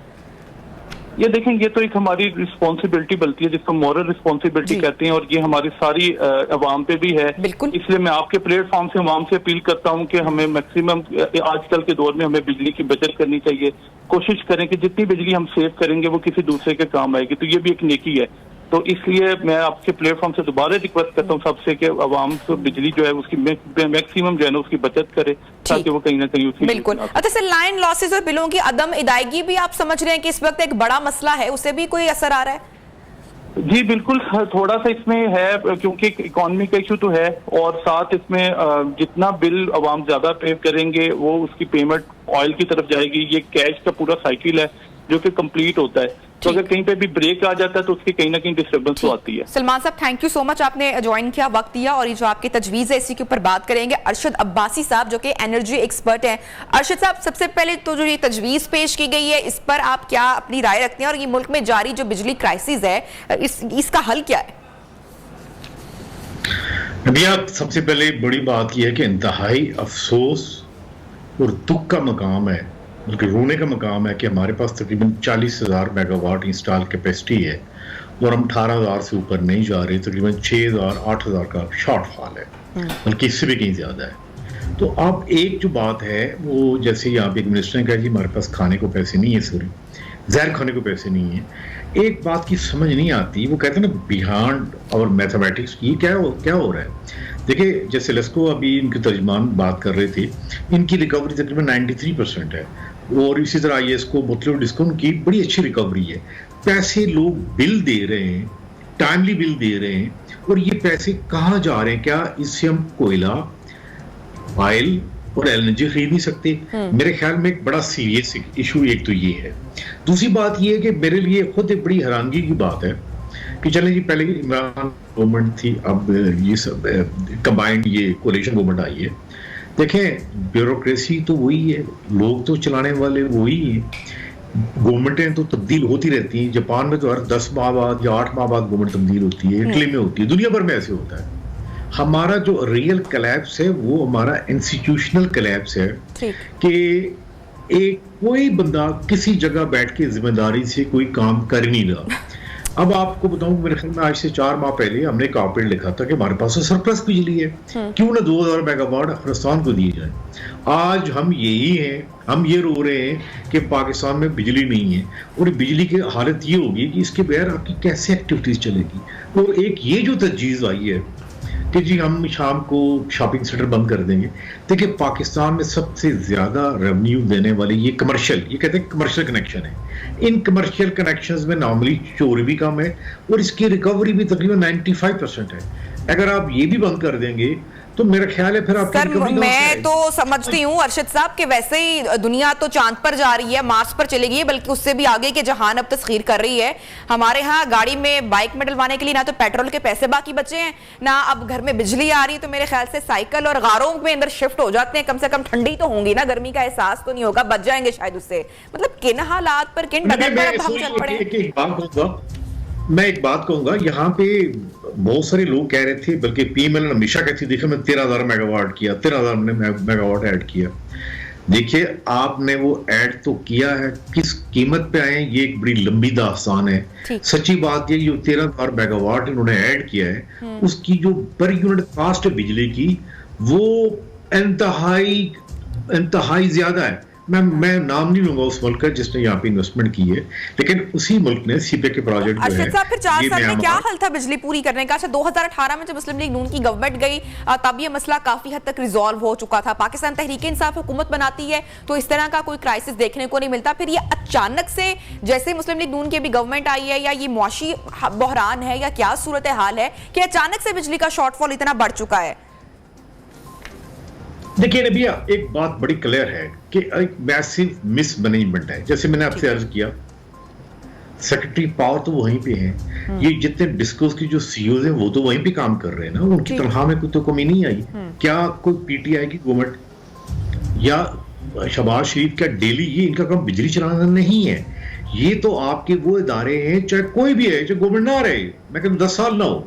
ये देखें, ये तो एक हमारी रिस्पॉन्सिबिलिटी बनती है जिसको मॉरल रिस्पॉन्सिबिलिटी कहते हैं और ये हमारी सारी अवाम पे भी है। इसलिए मैं आपके प्लेटफॉर्म से अवाम से अपील करता हूँ कि हमें मैक्सिमम आजकल के दौर में हमें बिजली की बचत करनी चाहिए। कोशिश करें कि जितनी बिजली हम सेव करेंगे वो किसी दूसरे के काम आएगी, तो ये भी एक नेकी है। तो इसलिए मैं आपके प्लेटफॉर्म से दोबारा रिक्वेस्ट करता हूँ सबसे कि अवाम को बिजली जो है उसकी मैक्सिमम जो है ना उसकी बचत करे ताकि वो कहीं ना कहीं उसकी। बिल्कुल। अच्छा सर, लाइन लॉसेस और बिलों की अदम अदायगी भी आप समझ रहे हैं कि इस वक्त एक बड़ा मसला है, उसे भी कोई असर आ रहा है? जी बिल्कुल, थोड़ा सा इसमें है क्योंकि इकोनॉमी का इशू तो है और साथ इसमें जितना बिल अवाम ज्यादा पे करेंगे वो उसकी पेमेंट ऑयल की तरफ जाएगी। ये कैश का पूरा साइकिल है जो कि कंप्लीट होता है, तो अगर कहीं पे भी ब्रेक आ जाता है तो उसकी कहीं ना कहीं डिस्टर्बेंस तो आती है। सलमान साहब थैंक यू सो मच, आपने ज्वाइन किया, वक्त दिया और ये जो आपकी तजवीज़ है इसी के ऊपर बात करेंगे। अरशद अब्बासी साहब जो कि एनर्जी एक्सपर्ट हैं। अरशद साहब, सबसे पहले तो जो ये तजवीज़ पेश की गई है इस पर आप क्या अपनी राय रखते हैं और ये मुल्क में जारी जो बिजली क्राइसिस है इसका हल क्या है? भैया सबसे पहले बड़ी बात यह है कि इंतहाई अफसोस और दुख का मकाम है, बल्कि रोने का मकाम है कि हमारे पास तकरीबन 40,000 मेगावाट इंस्टॉल कैपेसिटी है और हम 18,000 से ऊपर नहीं जा रहे, तकरीबन 6,000 8,000 का शॉर्टफॉल है, बल्कि इससे भी कहीं ज़्यादा है। तो अब एक जो बात है वो जैसे यहाँ पे एक मिनिस्टर ने कहा कि हमारे पास खाने को पैसे नहीं है, सॉरी जहर खाने को पैसे नहीं है। एक बात की समझ नहीं आती, वो कहते हैं ना बिहाइंड और मैथमेटिक्स, ये क्या हो रहा है। देखिए जैसे लेस्को अभी इनके तर्जमान बात कर रहे थे, इनकी रिकवरी तकरीबन 93% है और इसी तरह IS को मतलब डिस्काउंट की बड़ी अच्छी रिकवरी है। पैसे लोग बिल दे रहे हैं, टाइमली बिल दे रहे हैं और ये पैसे कहाँ जा रहे हैं? क्या इससे हम कोयला, ऑयल और LNG खरीद नहीं सकते? मेरे ख्याल में एक बड़ा सीरियस इशू एक तो ये है। दूसरी बात ये है कि मेरे लिए खुद एक बड़ी हैरानगी की बात है कि चले जी पहले इमरान गवर्नमेंट थी, अब ये सब कंबाइंड ये कोलिशन गवर्नमेंट आई है। देखें ब्यूरोक्रेसी तो वही है, लोग तो चलाने वाले वही हैं, गवर्नमेंटें तो तब्दील होती रहती हैं। जापान में तो हर 10 माह बाद या 8 माह बाद गवर्नमेंट तब्दील होती है, इटली में होती है, दुनिया भर में ऐसे होता है। हमारा जो रियल कलैप्स है वो हमारा इंस्टीट्यूशनल कलैप्स है कि एक कोई बंदा किसी जगह बैठ के जिम्मेदारी से कोई काम कर नहीं रहा। अब आपको बताऊं, मेरे ख्याल में आज से 4 माह पहले हमने एक ऑपरेट लिखा था कि हमारे पास तो सरप्लस बिजली है, क्यों ना 2000 मेगावाट अफगानिस्तान को दिए जाए। आज हम यही हैं, हम ये रो रहे हैं कि पाकिस्तान में बिजली नहीं है और बिजली की हालत ये होगी कि इसके बगैर आपकी कैसे एक्टिविटीज चलेगी। और एक ये जो तजवीज़ आई है कि जी हम शाम को शॉपिंग सेंटर बंद कर देंगे। देखिए पाकिस्तान में सबसे ज्यादा रेवेन्यू देने वाले ये कमर्शियल, ये कहते हैं कमर्शियल कनेक्शन है। इन कमर्शियल कनेक्शंस में नॉर्मली चोरी भी कम है और इसकी रिकवरी भी तकरीबन 95% है। अगर आप ये भी बंद कर देंगे तो मेरा ख्याल है फिर आप सर मैं तो समझती हूँ अरशद साहब कि वैसे ही दुनिया तो चांद पर जा रही है, मार्स पर चली गई है, बल्कि उससे भी आगे के जहान अब तस्खीर कर रही है। हमारे यहाँ गाड़ी में बाइक में डलवाने के लिए ना तो पेट्रोल के पैसे बाकी बचे हैं, ना अब घर में बिजली आ रही है, तो मेरे ख्याल से साइकिल और गारों में अंदर शिफ्ट हो जाते हैं। कम से कम ठंडी तो होंगी ना, गर्मी का एहसास तो नहीं होगा, बच जाएंगे शायद उससे। मतलब किन हालात पर, किन डगर पर हम चल पड़े। मैं एक बात कहूंगा, यहाँ पे बहुत सारे लोग कह रहे थे, बल्कि पीएमएल ने हमेशा कहती देखिए मैं 13,000 मेगावाट किया, 13,000 मेगावाट ऐड किया। देखिए आपने वो ऐड तो किया है, किस कीमत पे आए ये एक बड़ी लंबी दास्तान है। सच्ची बात ये जो 13,000 मेगावाट इन्होंने ऐड किया है, उसकी जो पर यूनिट कॉस्ट है बिजली की वो इंतहाई ज्यादा है। मैं नाम नहीं लूंगा उस मुल्क का जिसने यहाँ पे इन्वेस्टमेंट की है, लेकिन उसी मुल्क ने सीपे के प्रोजेक्ट जो है, फिर 4 साल में क्या हल था बिजली पूरी करने का? अच्छा 2018 में जब मुस्लिम लीग नून की गवर्नमेंट गई तब ये मसला काफी हद तक रिजॉल्व हो चुका था। पाकिस्तान तहरीक-ए-इंसाफ हुकूमत बनाती है तो इस तरह का कोई क्राइसिस देखने को नहीं मिलता। फिर ये अचानक से जैसे मुस्लिम लीग नून की भी गवर्नमेंट आई है, या ये मुआशी बहरान है या क्या सूरत हाल है कि अचानक से बिजली का शॉर्टफॉल इतना बढ़ चुका है? देखिए नबिया, एक बात बड़ी क्लियर है कि एक मैसिव मिसमैनेजमेंट है। जैसे मैंने आपसे अर्ज किया, सेक्रेटरी पावर तो वहीं पे हैं, ये जितने डिस्कोस की जो सीईओ हैं वो तो वहीं पे काम कर रहे हैं ना, उनकी तनख्वाह में कोई तो कमी नहीं आई। क्या कोई पीटीआई की गवर्नमेंट या शहबाज शरीफ का डेली ये इनका काम बिजली चलाना नहीं है? ये तो आपके वो इदारे हैं, चाहे कोई भी है, चाहे गवर्नमेंट ना रहे, मैं कहता 10 साल ना हो,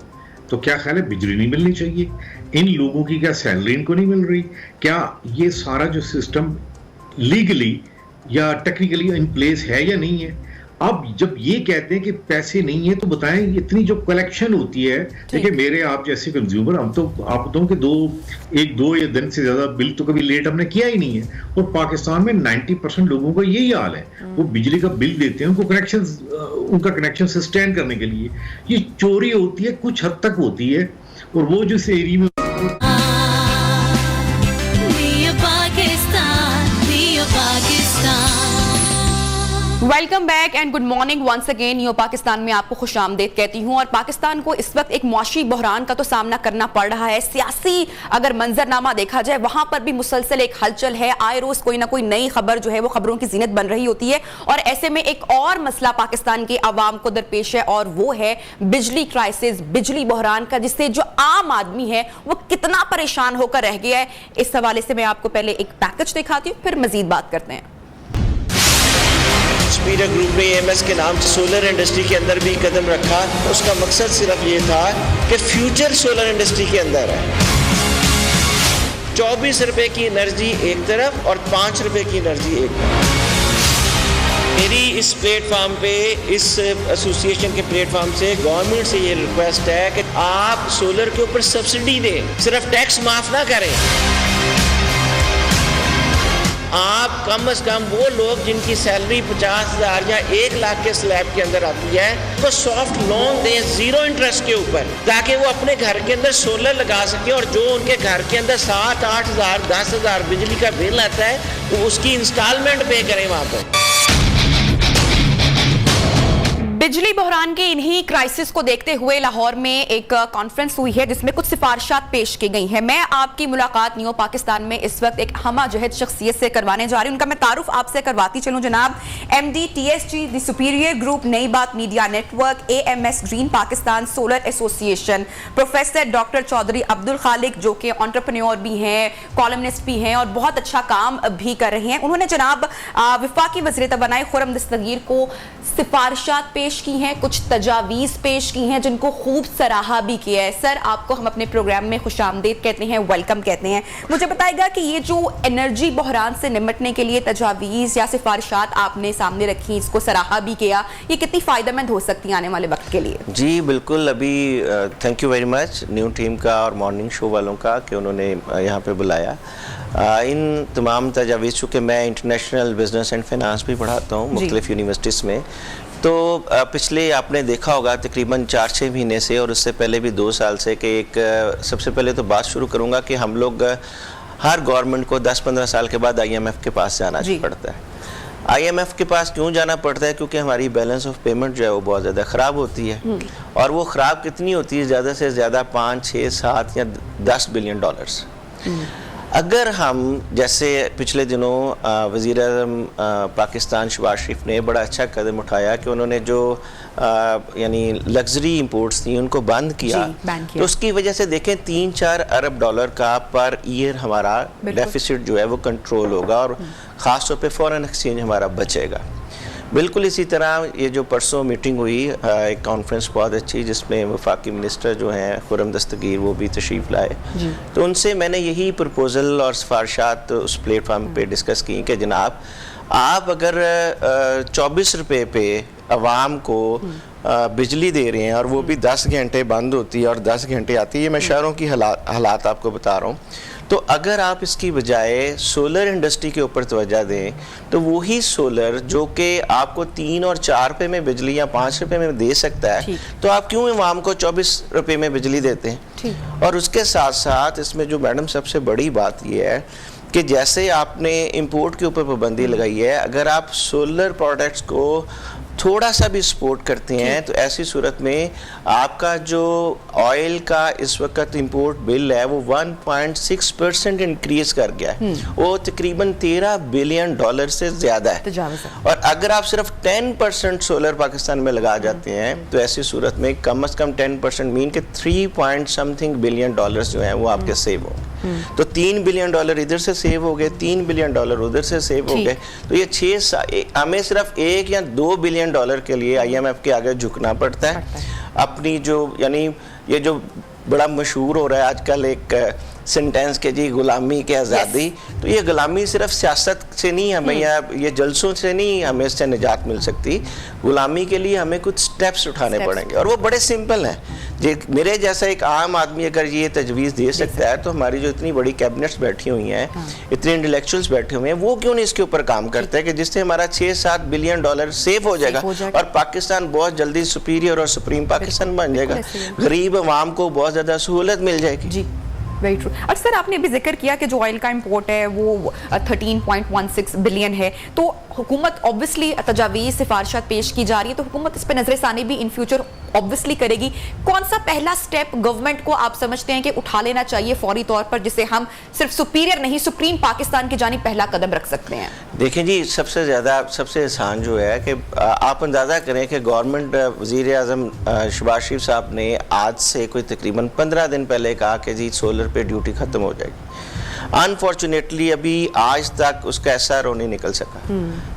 तो क्या ख्याल है बिजली नहीं मिलनी चाहिए? इन लोगों की क्या सैलरी इनको नहीं मिल रही? क्या ये सारा जो सिस्टम लीगली या टेक्निकली इन प्लेस है या नहीं है? अब जब ये कहते हैं कि पैसे नहीं है, तो बताएं इतनी जो कलेक्शन होती है, देखिए मेरे आप जैसे कंज्यूमर, हम तो आप बताऊं कि दो या दिन से ज्यादा बिल तो कभी लेट हमने किया ही नहीं है। और पाकिस्तान में 90% लोगों का यही हाल है, वो बिजली का बिल देते हैं, उनका कनेक्शन सस्टेन करने के लिए। ये चोरी होती है, कुछ हद तक होती है, और वो जो इस एरिया में welcome back and good morning once again. New Pakistan में आपको खुशामदीद कहती हूं। और पाकिस्तान को इस वक्त एक मौशी बहरान का तो सामना करना पड़ रहा है। सियासी अगर मंजरनामा देखा जाए, वहां पर भी मुसलसल एक हलचल है। आए रोज कोई ना कोई नई खबर जो है वो खबरों की जीनत बन रही होती है। और ऐसे में एक और मसला पाकिस्तान के अवाम को दरपेश है, और वो है बिजली क्राइसिस, बिजली बहरान का, जिससे जो आम आदमी है वो कितना परेशान होकर रह गया है। इस हवाले से मैं आपको पहले एक पैकेज दिखाती हूँ, फिर मजीद बात करते हैं। स्पीडर ग्रुप ने एएमएस के नाम से सोलर इंडस्ट्री के अंदर भी कदम रखा। उसका मकसद सिर्फ ये था कि फ्यूचर सोलर इंडस्ट्री के अंदर है। 24 रुपए की एनर्जी एक तरफ और 5 रुपए की एनर्जी एक तरफ। मेरी इस प्लेटफॉर्म पे, इस एसोसिएशन के प्लेटफॉर्म से गवर्नमेंट से ये रिक्वेस्ट है कि आप सोलर के ऊपर सब्सिडी दें, सिर्फ टैक्स माफ ना करें। आप कम से कम वो लोग जिनकी सैलरी 50,000 या 1 लाख के स्लैब के अंदर आती है, तो सॉफ्ट लोन दें 0 इंटरेस्ट के ऊपर, ताकि वो अपने घर के अंदर सोलर लगा सके, और जो उनके घर के अंदर 7-8 हज़ार 10,000 बिजली का बिल आता है, तो उसकी इंस्टॉलमेंट पे करें वहां पर। बिजली बहरान के इन्हीं क्राइसिस को देखते हुए लाहौर में एक कॉन्फ्रेंस हुई है जिसमें कुछ सिफारिशात पेश की गई हैं। मैं आपकी मुलाकात न्यू पाकिस्तान में इस वक्त एक हमा जहद शख्सियत से करवाने जा रही हूं। उनका मैं तारुफ आपसे करवाती चलूं। जनाब MD TSG the Superior Group, Nai Baat media network, AMS Green Pakistan Solar Association, professor doctor Chaudhry Abdul Khaliq, जो कि एंटरप्रेन्योर भी हैं, कॉलमनिस्ट भी हैं और बहुत अच्छा काम भी कर रहे हैं। उन्होंने जनाब वफाकी वज़ीर तवानाई खुर्रम दस्तगीर को सिफारिशात पेश की हैं, कुछ तजावीज़ पेश की हैं, जिनको खूब सराहा भी किया है। सर, आपको हम अपने प्रोग्राम में खुशामदीद कहते हैं, वेलकम कहते हैं। मुझे बताइएगा कि ये जो एनर्जी बहरान से निपटने के लिए तजावीज़ या सिफारिशात आपने सामने रखी, इसको सराहा भी किया, ये कितनी फ़ायदेमंद हो सकती है आने वाले वक्त के लिए? जी बिल्कुल। अभी thank you very much new team का और मॉर्निंग शो वालों का कि उन्होंने यहाँ पे बुलाया। इन तमाम तजावीज़, चूँकि मैं इंटरनेशनल बिजनेस एंड फाइनेंस भी पढ़ाता हूँ मुख्तलिफ यूनिवर्सिटीज़ में, तो पिछले आपने देखा होगा तकरीबन 4-6 महीने से और उससे पहले भी 2 साल से कि एक सबसे पहले तो बात शुरू करूँगा कि हम लोग हर गवर्नमेंट को 10-15 साल के बाद IMF के पास जाना पड़ता है। IMF के पास क्यों जाना पड़ता है? क्योंकि हमारी बैलेंस ऑफ पेमेंट जो है वो बहुत ज़्यादा ख़राब होती है, और वो ख़राब कितनी होती है? ज़्यादा से ज़्यादा 5, 6, 7 या 10 बिलियन डॉलर्स। अगर हम जैसे पिछले दिनों वज़ीर आज़म पाकिस्तान शहबाज शरीफ ने बड़ा अच्छा कदम उठाया कि उन्होंने जो यानी लग्जरी इंपोर्ट्स थी उनको बंद किया, तो उसकी वजह से देखें 3-4 अरब डॉलर का पर ईयर हमारा डेफिसिट जो है वो कंट्रोल होगा, और ख़ास तौर पे फॉरेन एक्सचेंज हमारा बचेगा। बिल्कुल इसी तरह ये जो परसों मीटिंग हुई, एक कॉन्फ्रेंस बहुत अच्छी जिसमें वफाकी मिनिस्टर जो हैं खुर्रम दस्तगीर वो भी तशरीफ़ लाए, तो उनसे मैंने यही प्रपोज़ल और सिफारिशात उस प्लेटफार्म पे डिस्कस की कि जनाब आप अगर 24 रुपये पे आवाम को बिजली दे रहे हैं और वो भी 10 घंटे बंद होती है और 10 घंटे आती है, मैं शहरों की हालात आपको बता रहा हूँ, तो अगर आप इसकी बजाय सोलर इंडस्ट्री के ऊपर तवज्जो दें तो वही सोलर जो कि आपको 3 और 4 रुपये में बिजली या 5 रुपये में दे सकता है, तो आप क्यों आवाम को 24 रुपये में बिजली देते हैं? और उसके साथ साथ इसमें जो मैडम सबसे बड़ी बात यह है कि जैसे आपने इंपोर्ट के ऊपर पाबंदी लगाई है, अगर आप सोलर प्रोडक्ट्स को थोड़ा सा भी सपोर्ट करते हैं तो ऐसी सूरत में आपका जो ऑयल का इस वक्त इंपोर्ट बिल है वो 1.6% इंक्रीज कर गया है, वो तकरीबन 13 बिलियन डॉलर से ज़्यादा है। और अगर आप सिर्फ 10% सोलर पाकिस्तान में लगा जाते हैं तो ऐसी सूरत में कम से कम 10% मीन के 3 बिलियन डॉलर्स जो हैं वो आपके सेव होंगे। तो 3 बिलियन डॉलर इधर से सेव हो गए, 3 बिलियन डॉलर उधर से सेव हो गए, तो ये हमें सिर्फ 1 या 2 बिलियन डॉलर के लिए IMF के आगे झुकना पड़ता है। अपनी जो यानी ये जो बड़ा मशहूर हो रहा है आजकल एक सेंटेंस के जी गुलामी के आज़ादी, तो ये गुलामी सिर्फ सियासत से नहीं, हमें या ये जलसों से नहीं हमें इससे निजात मिल सकती। गुलामी के लिए हमें कुछ स्टेप्स उठाने पड़ेंगे और वो बड़े सिंपल हैं। मेरे जैसा एक आम आदमी अगर ये तजवीज़ दे सकता है तो हमारी जो इतनी बड़ी कैबिनेट्स बैठी हुई हैं, इतने इंटेलेक्चुअल्स बैठे हुए हैं, वो क्यों नहीं इसके ऊपर काम करते हैं कि जिससे हमारा 6-7 बिलियन डॉलर सेव हो जाएगा और पाकिस्तान बहुत जल्दी सुपीरियर और सुप्रीम पाकिस्तान बन जाएगा, गरीब अवाम को बहुत ज़्यादा सहूलत मिल जाएगी। Very true. और सर आपने अभी जिक्र किया कि जो ऑयल का इंपोर्ट है वो 13.16 बिलियन है, तो हुकूमत ऑब्वियसली तजावीज़ सिफारिशात पेश की जा रही है, तो हुकूमत इस पर नजरसानी भी इन फ्यूचर ऑब्वियसली करेगी। कौन सा पहला स्टेप गवर्नमेंट को आप समझते हैं कि उठा लेना चाहिए फौरी तौर पर, जिससे हम सिर्फ सुपीरियर नहीं सुप्रीम पाकिस्तान की जानिब पहला कदम रख सकते हैं? देखें जी, सबसे आसान जो है कि आप अंदाज़ा करें कि गवर्नमेंट वज़ीर आज़म शहबाज शरीफ साहब ने आज से कोई तकरीबन 15 दिन पहले कहा कि जी सोलर पे ड्यूटी ख़त्म हो जाएगी। अनफॉर्चुनेटली अभी आज तक उसका SRO नहीं निकल सका।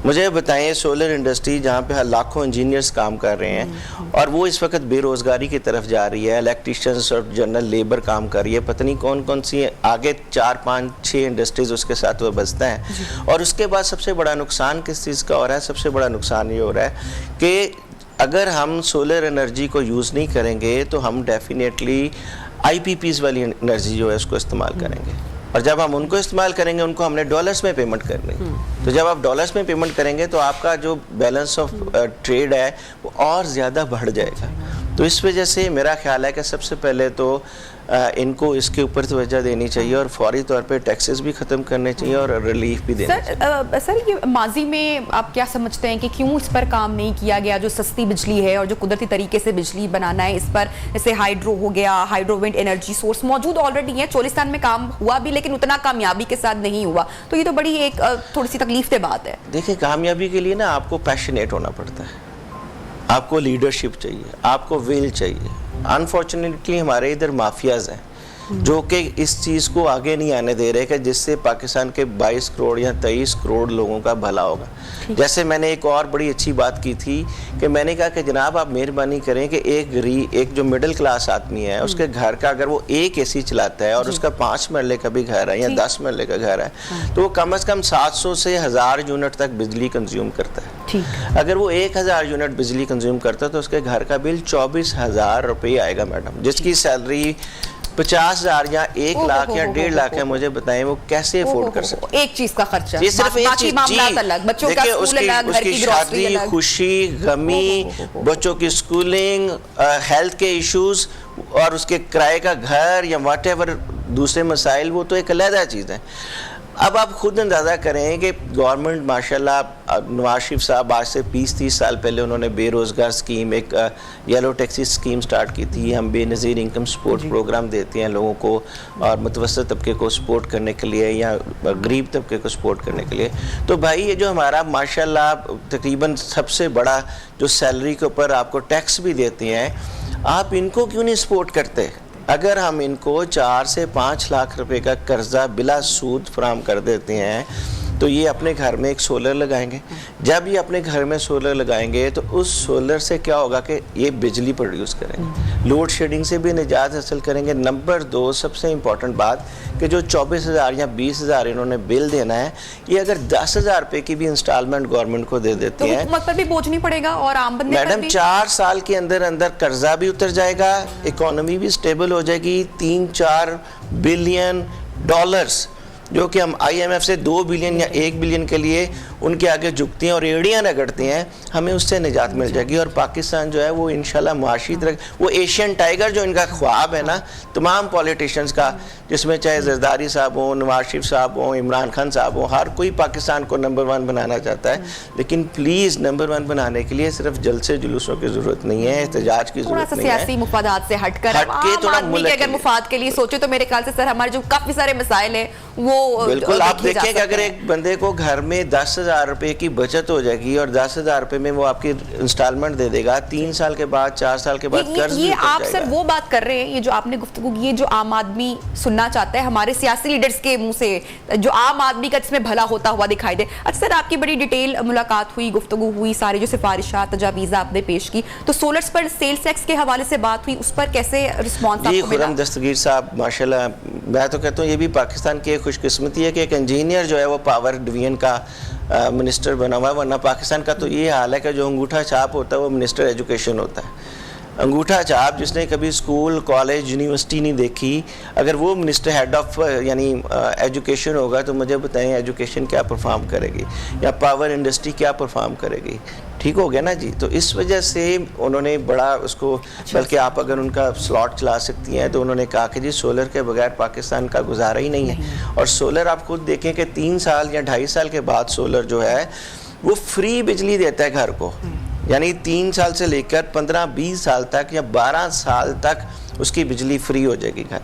मुझे बताएं, सोलर इंडस्ट्री जहाँ पे लाखों इंजीनियर्स काम कर रहे हैं और वो इस वक्त बेरोज़गारी की तरफ जा रही है, इलेक्ट्रीशियंस और जनरल लेबर काम कर रही है, पता नहीं कौन कौन सी आगे 4, 5, 6 इंडस्ट्रीज़ उसके साथ वो बसता है। और उसके बाद सबसे बड़ा नुकसान किस चीज़ का हो रहा है? सबसे बड़ा नुकसान ये हो रहा है कि अगर हम सोलर एनर्जी को यूज़ नहीं करेंगे तो हम डेफिनेटली IPPs वाली एनर्जी जो है उसको इस्तेमाल करेंगे, और जब हम उनको इस्तेमाल करेंगे उनको हमने डॉलर्स में पेमेंट करनी, तो जब आप डॉलर्स में पेमेंट करेंगे तो आपका जो बैलेंस ऑफ ट्रेड है वो और ज़्यादा बढ़ जाएगा। तो इस वजह से मेरा ख्याल है कि सबसे पहले तो इनको इसके ऊपर तवज्जो देनी चाहिए और फौरी तौर पे टैक्सेस भी ख़त्म करने चाहिए और रिलीफ भी देना चाहिए। सर ये माजी में आप क्या समझते हैं कि क्यों इस पर काम नहीं किया गया? जो सस्ती बिजली है और जो कुदरती तरीके से बिजली बनाना है, इस पर जैसे हाइड्रो हो गया, हाइड्रो विंड एनर्जी सोर्स मौजूद ऑलरेडी है, चोलिस्तान में काम हुआ भी लेकिन उतना कामयाबी के साथ नहीं हुआ, तो ये तो बड़ी एक थोड़ी सी तकलीफ बात है। देखिए, कामयाबी के लिए ना आपको पैशनेट होना पड़ता है, आपको लीडरशिप चाहिए, आपको विल चाहिए। अनफॉर्चुनेटली हमारे इधर माफियाज हैं जो कि इस चीज़ को आगे नहीं आने दे रहे कि जिससे पाकिस्तान के 22 करोड़ या 23 करोड़ लोगों का भला होगा। जैसे मैंने एक और बड़ी अच्छी बात की थी कि मैंने कहा कि जनाब आप मेहरबानी करें कि एक जो मिडिल क्लास आदमी है उसके घर का अगर वो एक AC चलाता है और उसका 5 मरले का भी घर है या 10 मरले का घर है तो वो कम से कम 700 से 1000 यूनिट तक बिजली कंज्यूम करता है। अगर वो 1000 यूनिट बिजली कंज्यूम करता है तो उसके घर का बिल 24,000 रुपये आएगा मैडम। जिसकी सैलरी 50,000 या 1 लाख या 1.5 लाख है, मुझे बताएं वो कैसे अफोर्ड कर सकते? एक चीज का खर्चा, ये सिर्फ एक चीज, बच्चों का स्कूल अलग, घर की ग्रोसरी अलग, खुशी गमी, बच्चों की स्कूलिंग, हेल्थ के इश्यूज और उसके किराए का घर या व्हाटएवर दूसरे मसाइल, वो तो एक अलग चीज़ है। अब आप खुद अंदाज़ा करें कि गवर्नमेंट माशाल्लाह नवाज शरीफ साहब आज से 20-30 साल पहले उन्होंने बेरोज़गार स्कीम, एक येलो टैक्सी स्कीम स्टार्ट की थी। हम बेनज़ीर इनकम सपोर्ट प्रोग्राम देते हैं लोगों को, और मुतवस्सित तबके को सपोर्ट करने के लिए या गरीब तबके को सपोर्ट करने के लिए। तो भाई ये जो हमारा माशाल्लाह तकरीबन सबसे बड़ा जो सैलरी के ऊपर आपको टैक्स भी देते हैं, आप इनको क्यों नहीं सपोर्ट करते? अगर हम इनको 4 से 5 लाख रुपए का कर्जा बिला सूद फराहम कर देते हैं तो ये अपने घर में एक सोलर लगाएंगे। जब ये अपने घर में सोलर लगाएंगे तो उस सोलर से क्या होगा कि ये बिजली प्रोड्यूस करेंगे, लोड शेडिंग से भी निजात हासिल करेंगे। नंबर 2 सबसे इम्पॉर्टेंट बात कि जो 24,000 या 20,000 इन्होंने बिल देना है, ये अगर 10,000 रुपये की भी इंस्टॉलमेंट गवर्नमेंट को दे देते हैं, हुकूमत पर भी बोझ नहीं पड़ेगा और आम बंदे पर मैडम भी। 4 साल के अंदर अंदर कर्जा भी उतर जाएगा, इकोनॉमी भी स्टेबल हो जाएगी। 3-4 बिलियन डॉलर्स जो कि हम IMF से 2 बिलियन या 1 बिलियन के लिए उनके आगे झुकती हैं और एड़ियाँ रगड़ती हैं, हमें उससे निजात मिल जाएगी। और पाकिस्तान जो है वो इंशाल्लाह मुआशी तरह, वो एशियन टाइगर जो इनका ख्वाब है ना तमाम पॉलिटिशियंस का, जिसमें चाहे जरदारी साहब हों, नवाज शरीफ साहब हों, इमरान खान साहब हों, हर कोई पाकिस्तान को नंबर 1 बनाना चाहता है। लेकिन प्लीज़ नंबर 1 बनाने के लिए सिर्फ जलसे जुलूसों की ज़रूरत नहीं है, एहतजाज की ज़रूरत नहीं है। सियासी मुफादात से हटकर थोड़ा आदमी के अगर मुफाद के लिए सोचे तो मेरे ख्याल से सर हमारे जो काफ़ी सारे मसाइल हैं वो बिल्कुल आप देखें कि अगर एक बंदे को घर में 10,000 रुपए की बचत हो जाएगी और 10,000 रुपए में वो आपकी इंस्टॉलमेंट दे देगा, 3 साल के बाद 4 साल के बाद कर्ज भी ये उतर आप जाएगा। सर वो बात कर रहे हैं, ये जो आपने गुफ्तगू की, ये जो आम आदमी सुनना चाहता है हमारे सियासी लीडर्स के मुंह से, जो आम आदमी का जिसमें भला होता हुआ दिखाई दे। अच्छा सर, आपकी बड़ी डिटेल मुलाकात हुई, गुफ्तगू हुई, सारी जो सिफारिशात तजावीज़ आपने पेश की, तो सोलर्स पर सेल्स टैक्स के हवाले से बात हुई, उस पर कैसे रिस्पॉन्स आपको मिला? खुर्रम दस्तगीर साहब माशाल्लाह, मैं तो कहता हूँ ये भी पाकिस्तान की एक खुशकिस्मती है कि एक इंजीनियर जो है वो पावर डिवीजन का मिनिस्टर बना हुआ है, वरना पाकिस्तान का तो ये हाल है कि जो अंगूठा छाप होता है वो मिनिस्टर एजुकेशन होता है। अंगूठा छाप जिसने कभी स्कूल, कॉलेज, यूनिवर्सिटी नहीं देखी, अगर वो मिनिस्टर हेड ऑफ यानी एजुकेशन होगा तो मुझे बताएं एजुकेशन क्या परफॉर्म करेगी या पावर इंडस्ट्री क्या परफॉर्म करेगी। ठीक हो गया ना जी। तो इस वजह से उन्होंने बड़ा उसको, बल्कि आप अगर उनका स्लॉट चला सकती हैं तो उन्होंने कहा कि जी सोलर के बगैर पाकिस्तान का गुजारा ही नहीं है। और सोलर आप खुद देखें कि 3 साल या 2.5 साल के बाद सोलर जो है वो फ्री बिजली देता है घर को, यानी 3 साल से लेकर 15-20 साल तक या 12 साल तक उसकी बिजली फ्री हो जाएगी घर।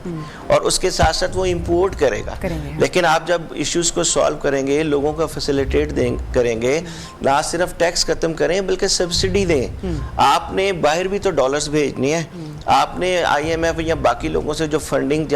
और उसके साथ साथ वो इंपोर्ट करेगा। लेकिन आप जब इश्यूज को सॉल्व करेंगे, लोगों को फैसिलिटेट करेंगे, ना सिर्फ टैक्स खत्म करें बल्कि सब्सिडी दें। आपने बाहर भी तो डॉलर्स भेजनी है, आपने IMF या बाकी लोगों से जो फंडिंग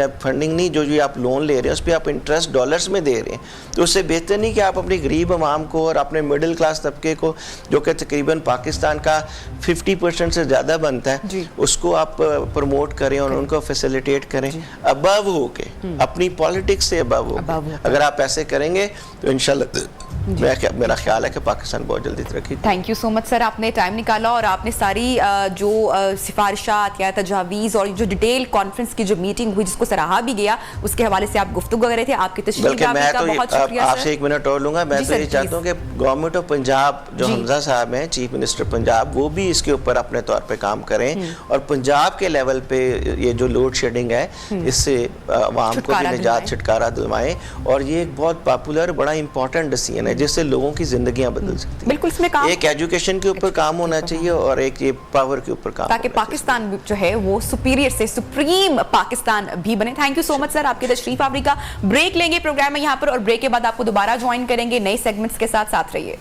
नहीं, जो आप लोन ले रहे हैं उस पर आप इंटरेस्ट डॉलर्स में दे रहे हैं, तो उससे बेहतर नहीं कि आप अपनी गरीब आवाम को और अपने मिडिल क्लास तबके को, जो कि तकरीबन पाकिस्तान का 50% से ज़्यादा बनता है, उसको आप प्रमोट करें और उनको फैसिलिटेट करें अबव होके, अपनी पॉलिटिक्स से अबव होके। अगर आप ऐसे करेंगे तो इंशाल्लाह मेरा ख्याल है कि पाकिस्तान बहुत जल्दी तरक्की। Thank you so much sir, आपने टाइम निकाला और आपने सारी जो सिफारिशात या तजावीज़ और जो डिटेल कॉन्फ्रेंस की जो मीटिंग हुई जिसको सराहा भी गया, उसके हवाले से आप गुफ्तगू कर रहे थे। आपकी तशरीफ का बहुत शुक्रिया। आपसे 1 मिनट और लूँगा। मैं तो ये चाहता हूँ कि गवर्नमेंट ऑफ पंजाब जो हमजा साहब हैं, चीफ मिनिस्टर पंजाब, वो भी इसके ऊपर अपने तौर पर काम करें और पंजाब के लेवल पे ये जो लोड शेडिंग है इससे आवाम को भी निजात, छुटकारा दिलवाएं। और ये एक बहुत पॉपुलर, बड़ा इंपॉर्टेंट डिसीजन है जिससे लोगों की जिंदगियां बदल सकती हैं। बिल्कुल, इसमें काम एक एजुकेशन के ऊपर काम होना चाहिए और एक ये पावर के ऊपर काम, ताकि पाकिस्तान जो है वो सुपीरियर से सुप्रीम पाकिस्तान भी बने। Thank you so much sir, आपकी तशरीफ आवरी का। ब्रेक लेंगे प्रोग्राम में यहाँ पर और ब्रेक के बाद आपको दोबारा ज्वाइन करेंगे नए सेगमेंट्स के साथ। साथ रहिए।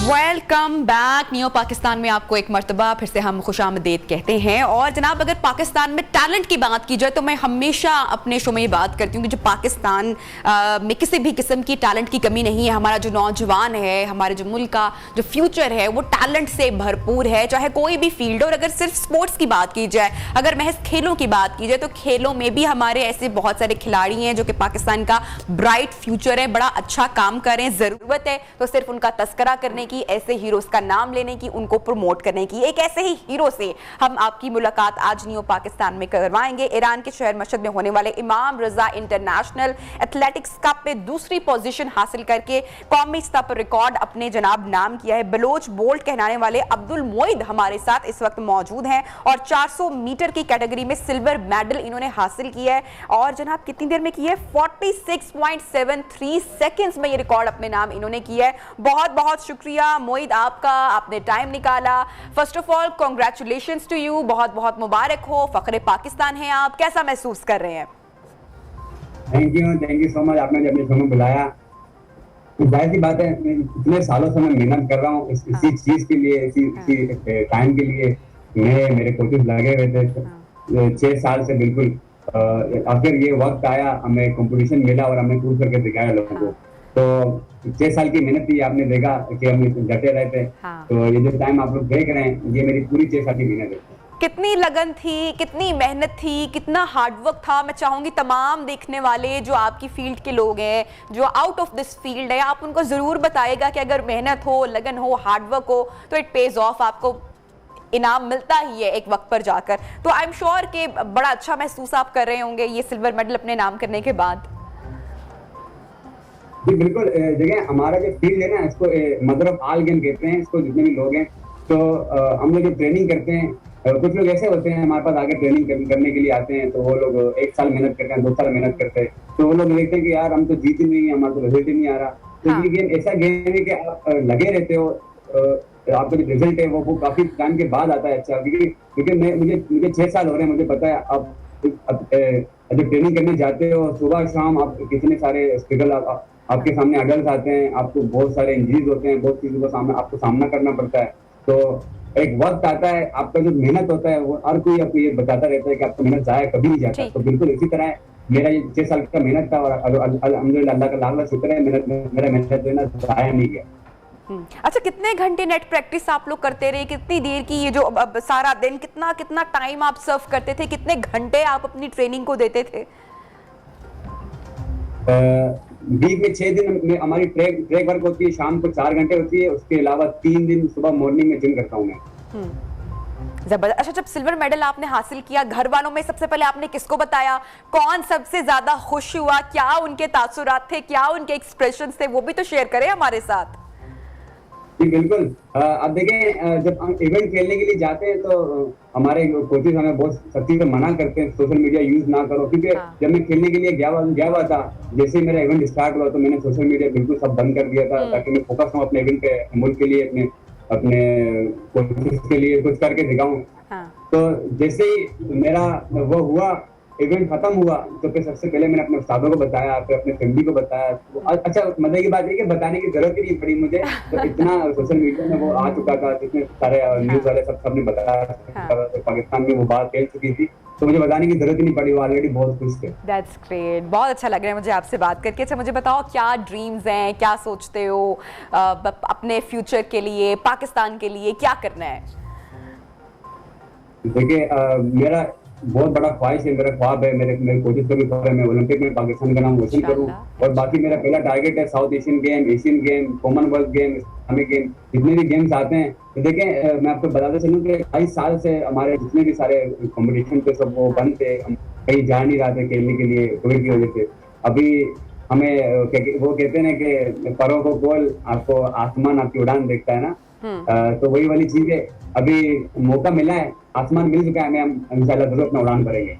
Welcome back. नियो पाकिस्तान में आपको एक मर्तबा फिर से हम खुशामदीद कहते हैं। और जनाब, अगर पाकिस्तान में टैलेंट की बात की जाए तो मैं हमेशा अपने शो में ये बात करती हूँ कि जो पाकिस्तान में किसी भी किस्म की टैलेंट की कमी नहीं है। हमारा जो नौजवान है, हमारे जो मुल्क का जो फ्यूचर है वो टैलेंट से भरपूर है, चाहे कोई भी फील्ड हो। और अगर सिर्फ स्पोर्ट्स की बात की जाए, अगर महज खेलों की बात की जाए, तो खेलों में भी हमारे ऐसे बहुत सारे खिलाड़ी हैं जो कि पाकिस्तान का ब्राइट फ्यूचर है, बड़ा अच्छा काम कर रहे हैं। ज़रूरत है तो सिर्फ उनका तस्करा करने की, ऐसे हीरोज़ उनका नाम लेने की, उनको प्रमोट करने की। एक ऐसे ही हीरो से हम आपकी मुलाकात आज न्यू पाकिस्तान में करवाएंगे। ईरान के शहर मशहद में होने वाले इमाम रजा इंटरनेशनल एथलेटिक्स कप में दूसरी पोजीशन हासिल करके कौमी स्तर पर रिकॉर्ड अपने जनाब नाम किया है। बलोच बोल्ट कहलाने वाले अब्दुल मोइद हमारे साथ इस वक्त मौजूद हैं और 400 मीटर की कैटेगरी में सिल्वर मेडल इन्होंने हासिल किया है। और जनाब कितनी देर में किया है? 46.73 सेकंड्स में ये रिकॉर्ड अपने नाम इन्होंने किया है। बहुत बहुत शुक्रिया मोइद आपका, आपने टाइम निकाला। First of all congratulations to you, बहुत बहुत मुबारक हो, फख्रे पाकिस्तान हैं आप। कैसा महसूस कर रहे हैं? Thank you so much. आपने जब मुझे बुलाया, जाहिर सी बात है इतने सालों से मैं मेहनत कर रहा हूँ इसी चीज के लिए, इसी टाइम के लिए। मेरे कोचेस लगे हुए थे 6 साल से बिल्कुल। आखिर ये वक्त आया, हमें कंपटीशन मिला और हमने प्रूव करके दिखाया लोगों को। तो 6 साल की मेहनत थी, आपने देखा कि हम डटे रहे थे। तो ये जो टाइम आप लोग देख रहे हैं, ये मेरी पूरी 6 साल की मेहनत है। कितनी लगन थी, कितनी मेहनत थी, कितना हार्डवर्क था। मैं चाहूंगी तमाम देखने वाले जो आपकी फील्ड के लोग हैं, जो आउट ऑफ दिस फील्ड है, आप उनको जरूर बताएगा कि अगर मेहनत हो, लगन हो, हार्डवर्क हो तो इट पेज ऑफ, आपको इनाम मिलता ही है एक वक्त पर जाकर। तो आई एम श्योर कि बड़ा अच्छा महसूस आप कर रहे होंगे ये सिल्वर मेडल अपने नाम करने के बाद। जी बिल्कुल। देखिए हमारा जो फील्ड है ना, इसको मदर ऑफ ऑल गेम कहते हैं इसको, जितने भी लोग हैं। तो हम लोग जो ट्रेनिंग करते हैं, कुछ लोग ऐसे होते हैं हमारे पास आगे ट्रेनिंग करने के लिए आते हैं, तो वो लोग 1 साल मेहनत करते हैं, 2 साल मेहनत करते हैं, तो वो लोग देखते हैं कि यार हम तो जीत ही नहीं है, हमारा तो रिजल्ट ही नहीं आ रहा। तो ये गेम ऐसा गेम है कि आप लगे रहते हो, आपका जो रिजल्ट है वो काफी टाइम के बाद आता है। अच्छा, क्योंकि मुझे 6 साल हो रहे हैं, मुझे पता है। आप जब ट्रेनिंग करने जाते हो सुबह शाम, आप कितने सारे स्ट्रगल आपके सामने अडल्ट आते हैं, आपको बहुत सारे इंजरीज होते हैं, बहुत चीजों का आपको सामना करना पड़ता है। तो एक वक्त आता है, आपका जो मेहनत होता है वो हर कोई आपको ये बताता रहता है कि आपका मेहनत जाया कभी नहीं जाता। तो बिल्कुल इसी तरह मेरा ये 6 साल का मेहनत था और अल्हम्दुलिल्लाह अल्लाह का लाख लाख शुक्र है, मेरा मेहनत जो है ना जाया नहीं गया। अच्छा, कितने घंटे नेट प्रैक्टिस आप लोग करते रहे? कितनी देर की ये जो अब सारा दिन कितना टाइम आप सर्व करते थे? कितने घंटे आप अपनी ट्रेनिंग को देते थे? वीक में 6 दिन में हमारी ट्रैक वर्क होती है, शाम को 4 घंटे होती है। उसके अलावा 3 दिन सुबह मॉर्निंग में जिम करता हूँ मैं। जबरदस्त। अच्छा, जब सिल्वर मेडल आपने हासिल किया, घर वालों में सबसे पहले आपने किसको बताया? कौन सबसे ज्यादा खुश हुआ? क्या उनके तासुरात थे, क्या उनके एक्सप्रेशन थे? वो भी तो शेयर करें हमारे साथ। जी बिल्कुल। अब देखें, जब हम इवेंट खेलने के लिए जाते हैं तो हमारे कोचेस हमें बहुत सख्ती से मना करते हैं सोशल मीडिया यूज ना करो, क्योंकि जब मैं खेलने के लिए गया हुआ था, जैसे ही मेरा इवेंट स्टार्ट हुआ तो मैंने सोशल मीडिया बिल्कुल सब बंद कर दिया था, ताकि मैं फोकस हूँ अपने इवेंट पे, मुल्क के लिए, अपने कोचेस के लिए कुछ करके दिखाऊं। तो जैसे ही मेरा वो हुआ, इवेंट खत्म हुआ, तो फिर सबसे पहले मैंने अपने उस्तादों को बताया, फिर अपने फैमिली को बताया। अच्छा, मजे की बात है कि बताने की जरूरत ही नहीं पड़ी मुझे, तो इतना सोशल मीडिया में वो आ चुका था, जितने सारे न्यूज वाले सबने बताया, पाकिस्तान में वो बात फैल चुकी थी, तो मुझे बताने की जरूरत ही नहीं पड़ी, वो ऑलरेडी बहुत खुश थे। That's great, बहुत अच्छा लग रहा है मुझे आपसे बात करके। अच्छा, मुझे बताओ क्या ड्रीम्स हैं, क्या सोचते हो अपने फ्यूचर के लिए, पाकिस्तान के लिए क्या करना है? देखिए, मेरा बहुत बड़ा ख्वाहिश है, मेरा ख्वाब है, मेरे कोचेस का भी ख्वाब है, मैं ओलंपिक में पाकिस्तान का नाम रोशन करूं। और बाकी मेरा पहला टारगेट है south Asian game, Asian game, Commonwealth game, Islamic game, जितने भी गेम्स आते हैं। तो देखें, मैं आपको बताते चलूं कि 22 साल से हमारे जितने भी सारे कॉम्पिटिशन पे सब वो बंद थे, हम कहीं जा नहीं रहे थे खेलने के लिए कोविड की वजह से। अभी हमें वो कहते हैं ना कि परों को गोल, आपको आसमान आपकी उड़ान देखता है ना, तो वही वाली चीज है। अभी मौका मिला है, आसमान मिल चुका है, हम इंशाल्लाह जरूर अपना उड़ान भरेंगे।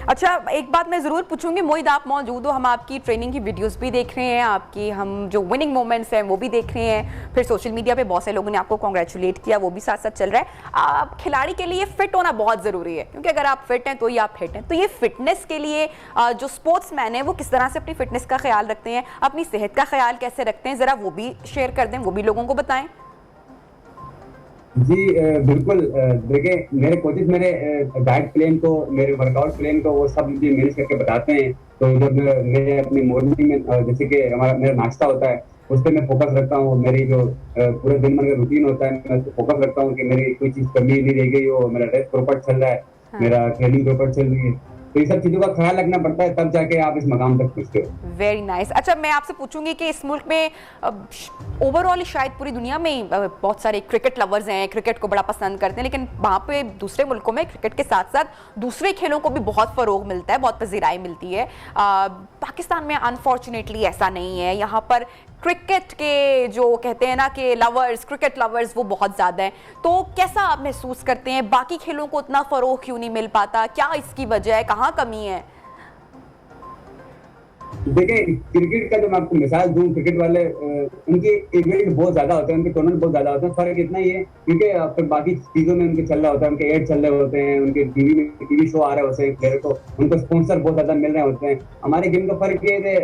अच्छा, एक बात मैं जरूर पूछूंगी, मोइद आप मौजूद हो, हम आपकी ट्रेनिंग की वीडियोस भी देख रहे हैं, आपकी हम जो विनिंग मोमेंट्स हैं वो भी देख रहे हैं, फिर सोशल मीडिया पे बहुत से लोगों ने आपको कांग्रेचुलेट किया, वो भी साथ साथ चल रहा है। आप खिलाड़ी के लिए फिट होना बहुत जरूरी है, क्योंकि अगर आप फिट हैं तो ही आप फिट हैं। तो ये फिटनेस के लिए जो स्पोर्ट्समैन है वो किस तरह से अपनी फिटनेस का ख्याल रखते हैं, अपनी सेहत का ख्याल कैसे रखते हैं, जरा वो भी शेयर कर दें, वो भी लोगों को बताएं। जी बिल्कुल। देखिए, मेरे कोचेस मेरे डाइट प्लान को, मेरे वर्कआउट प्लान को वो सब मुझे मैनेज करके बताते हैं। तो जब मैं अपनी मॉर्निंग में जैसे कि मेरा नाश्ता होता है, उस पर मैं फोकस रखता हूँ। मेरी जो पूरे दिन भर का रूटीन होता है, मैं फोकस रखता हूँ कि मेरी कोई चीज कमी नहीं रह गई हो, मेरा रेस्ट प्रॉपर चल रहा है, मेरा ट्रेनिंग प्रॉपर चल रही है। तो ये सब चीजों का ख्याल रखना पड़ता है, तब जाके आप इस मकाम तक पहुंचते हो। Very nice. अच्छा, मैं आपसे पूछूंगी कि इस मुल्क में ओवरऑल शायद पूरी दुनिया में बहुत सारे क्रिकेट लवर्स हैं, क्रिकेट को बड़ा पसंद करते हैं, लेकिन वहाँ पे दूसरे मुल्कों में क्रिकेट के साथ साथ दूसरे खेलों को भी बहुत फ़रोग मिलता है, बहुत पजीराई मिलती है। पाकिस्तान में अनफॉर्चुनेटली ऐसा नहीं है। यहाँ पर क्रिकेट के जो कहते हैं ना कि लवर्स, क्रिकेट लवर्स, वो बहुत ज़्यादा हैं। तो कैसा आप महसूस करते हैं, बाकी खेलों को उतना फ़रोग क्यों नहीं मिल पाता? क्या इसकी वजह है, कहाँ कमी है? देखिए, क्रिकेट का जो मैं आपको मिसाल दूं, क्रिकेट वाले उनके इवेंट बहुत ज्यादा होते हैं, उनके टूर्नामेंट बहुत ज्यादा होते हैं। फर्क इतना ही है क्योंकि फिर बाकी चीजों में उनके चल रहा होता है, उनके एड चल रहे होते हैं, उनके टीवी शो आ रहे होते हैं, प्लेयर को उनको स्पॉन्सर बहुत ज्यादा मिल रहे होते हैं। हमारे गेम का फर्क ये है,